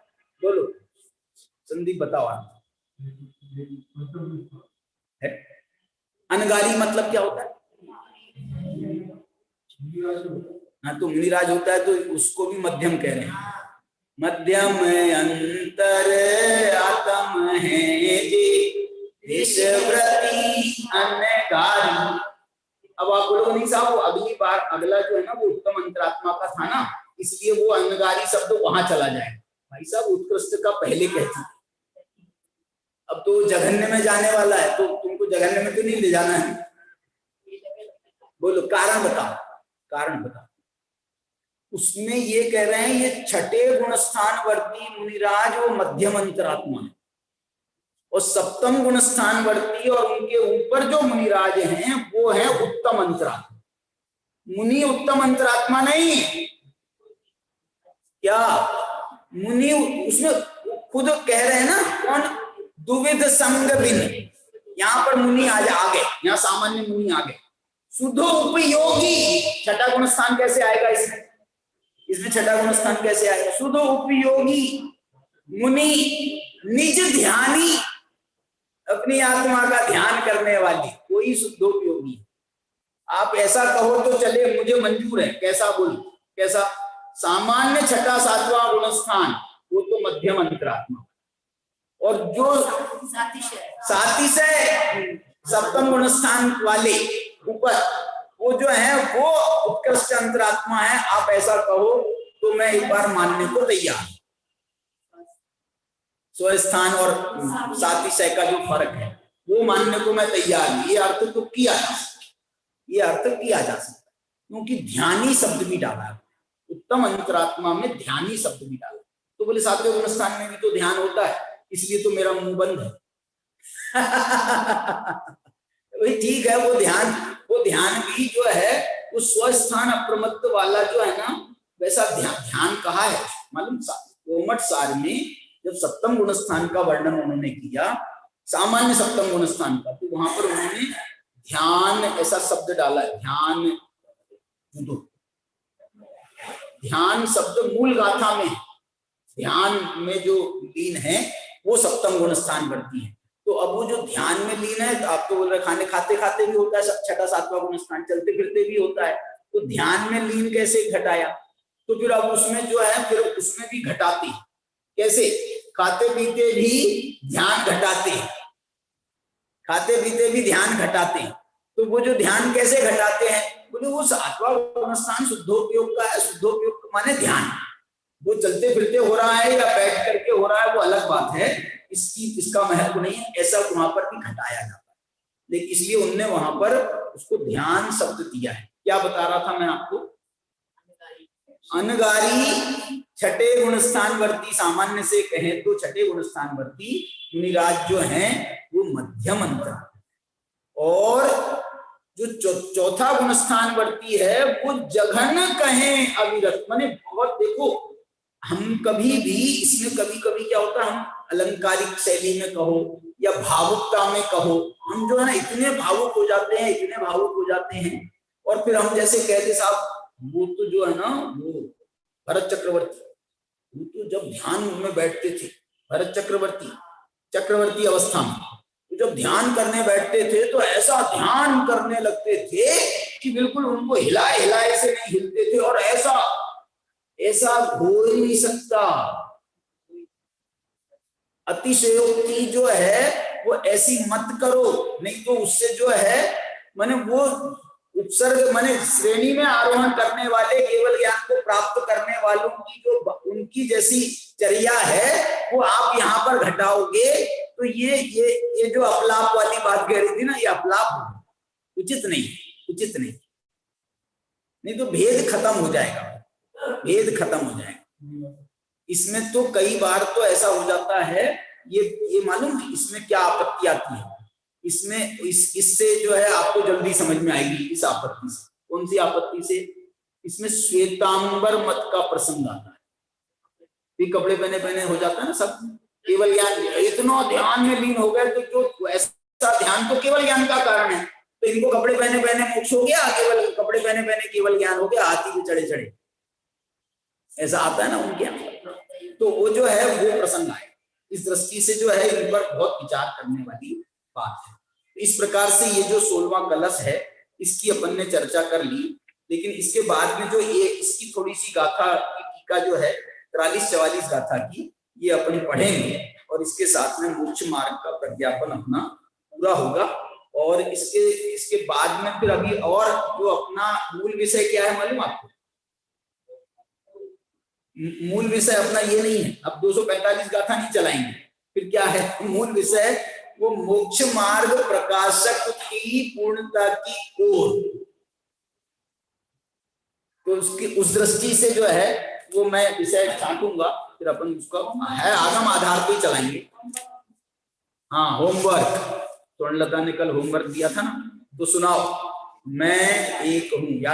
बोलो संदीप बताओ। अनगारी मतलब क्या होता है? हाँ तो मुनिराज होता है, तो उसको भी मध्यम कह रहे हैं। मध्यम अंतर आत्म है जे देश व्रति अनगारी। अब आप बोलोगे नहीं साहब वो अगली बार अगला जो है ना वो उत्तम अंतरात्मा का था ना, इसलिए वो अनगारी शब्द वहां चला जाए। भाई साहब उत्कृष्ट का पहले कहती, अब तो जघन्य में जाने वाला है, तो तुमको जघन्य में तो नहीं ले जाना है। बोलो कारण बताओ। उसमें ये कह रहे हैं ये छठे गुणस्थान वर्ती मुनिराज वो मध्यम अंतरात्मा है, और सप्तम गुणस्थान वर्ती और उनके ऊपर जो मुनिराज हैं वो है उत्तम अंतरात्मा। मुनि उत्तम अंतरात्मा नहीं क्या? मुनि उसमें खुद कह रहे हैं ना, कौन? दुविध संग बिन, यहाँ पर मुनि आज आ गए, यहाँ सामान्य मुनि आ गए। सुधो उपयोगी, छठा गुण स्थान कैसे आएगा इसमें? इसमें छठा गुण स्थान कैसे आएगा? सुधो उपयोगी मुनि निज ध्यानी, अपनी आत्मा का ध्यान करने वाली कोई शुद्धोपयोगी। आप ऐसा कहो तो चले, मुझे मंजूर है। कैसा बोल, कैसा? सामान्य छठा सातवां गुण स्थान वो तो मध्यम अंतरात्मा, और जो सातिशय सप्तम गुण स्थान वाले ऊपर वो जो है वो उत्कृष्ट अंतरात्मा है। आप ऐसा कहो तो मैं एक बार मानने को तैयार हूं। स्वस्थान और सातिशय का जो फर्क है वो मानने को मैं तैयार हूं। ये अर्थ तो किया जा सकता, ये अर्थ किया जा सकता, क्योंकि ध्यानी शब्द भी डाला है, उत्तम अंतरात्मा में ध्यानी शब्द भी डाला। तो बोले सातवें गुण स्थान में भी तो ध्यान होता है, इसलिए तो मेरा मुंह बंद है। वही ठीक है, वो ध्यान भी जो है वो स्वस्थान अप्रमत्त वाला जो है ना, वैसा ध्यान कहा है मालूम? कोमट सार में जब सप्तम गुण स्थान का वर्णन उन्होंने किया, सामान्य सप्तम गुण स्थान का, तो वहां पर उन्होंने ध्यान ऐसा शब्द डाला है। ध्यान शब्द मूल गाथा में, ध्यान में जो लीन है वो सप्तम गुण स्थान बढ़ती है। तो अब वो जो ध्यान में लीन है, तो आप तो बोल रहे खाने खाते खाते भी होता है, छठा सातवां गुण स्थान चलते फिरते भी होता है, तो ध्यान में लीन कैसे घटाया? तो फिर अब उसमें जो है फिर उसमें भी घटाते कैसे? खाते पीते भी ध्यान घटाते, खाते पीते भी ध्यान घटाते। तो वो जो ध्यान कैसे घटाते हैं? बोले वो सातवां गुण स्थान शुद्धोपयोग का है। शुद्धोपयोग माने ध्यान, वो चलते फिरते हो रहा है या बैठ करके हो रहा है वो अलग बात है, इसका महत्व नहीं है। ऐसा वहां पर भी घटाया जाता है, लेकिन इसलिए उनने वहां पर उसको ध्यान शब्द दिया है। क्या बता रहा था मैं आपको? अनगारी छठे गुण स्थान वर्ती, सामान्य से कहें तो छठे गुण स्थान वर्ती मुनिराज जो हैं वो मध्यम अंतर, और जो चौथा गुण स्थान वर्ती है वो जघन कहें अविरत, माने बहुत। देखो हम कभी भी इसमें कभी कभी क्या होता है, हम अलंकारिक शैली में कहो या भावुकता में कहो, हम जो है ना इतने भावुक हो जाते हैं, इतने भावुक हो जाते हैं, और फिर हम जैसे कहते साहब वो तो जो है ना वो भरत चक्रवर्ती, वो तो जब ध्यान में बैठते थे, भरत चक्रवर्ती अवस्था में तो जब ध्यान करने बैठते थे तो ऐसा ध्यान करने लगते थे कि बिल्कुल उनको हिलाए से नहीं हिलते थे, और ऐसा हो ही नहीं सकता। अतिशयोक्ति जो है वो ऐसी मत करो, नहीं तो उससे जो है माने वो उपसर्ग माने श्रेणी में आरोहण करने वाले, केवल ज्ञान को प्राप्त करने वालों की जो उनकी जैसी चर्या है वो आप यहाँ पर घटाओगे तो ये जो अपलाप वाली बात कह रही थी ना, ये अपलाप उचित नहीं, नहीं तो भेद खत्म हो जाएगा, भेद खत्म हो जाएगा। इसमें तो कई बार तो ऐसा हो जाता है, ये मालूम है इसमें क्या आपत्ति आती है? इसमें इससे जो है आपको जल्दी समझ में आएगी इस आपत्ति से। कौन सी आपत्ति से? इसमें श्वेतांबर मत का प्रसंग आता है। भी कपड़े पहने हो जाता है ना सब, केवल ज्ञान, इतना ध्यान में लीन हो गए तो जो ऐसा ध्यान तो केवल ज्ञान का कारण है, तो इनको कपड़े पहने मोक्ष हो गया, केवल कपड़े पहने केवल ज्ञान हो गया, हाथी पे चढ़े ऐसा आता है ना उनके यहाँ। तो वो जो है वो प्रसंग आए, इस दृष्टि से जो है इन पर बहुत विचार करने वाली बात है। इस प्रकार से ये जो 16वां कलश है इसकी अपन ने चर्चा कर ली, लेकिन इसके बाद में जो ये इसकी थोड़ी सी गाथा टीका जो है 43-44 गाथा की, ये अपन पढ़ेंगे, और इसके साथ में मोक्ष मार्ग का प्रज्ञापन अपना पूरा होगा। और इसके बाद में फिर अभी और जो अपना मूल विषय क्या है मालूम आपको? मूल विषय अपना ये नहीं है, अब 245 गाथा नहीं चलाएंगे, फिर क्या है मूल विषय? वो मोक्ष मार्ग प्रकाशक की पूर्णता की ओर, तो उसकी उस दृष्टि से जो है वो मैं विषय छांटूंगा, फिर अपन उसका है आगम आधार पे चलाएंगे। हाँ, होमवर्क स्वर्णलता ने कल होमवर्क दिया था ना, तो सुनाओ, मैं एक हूं, याद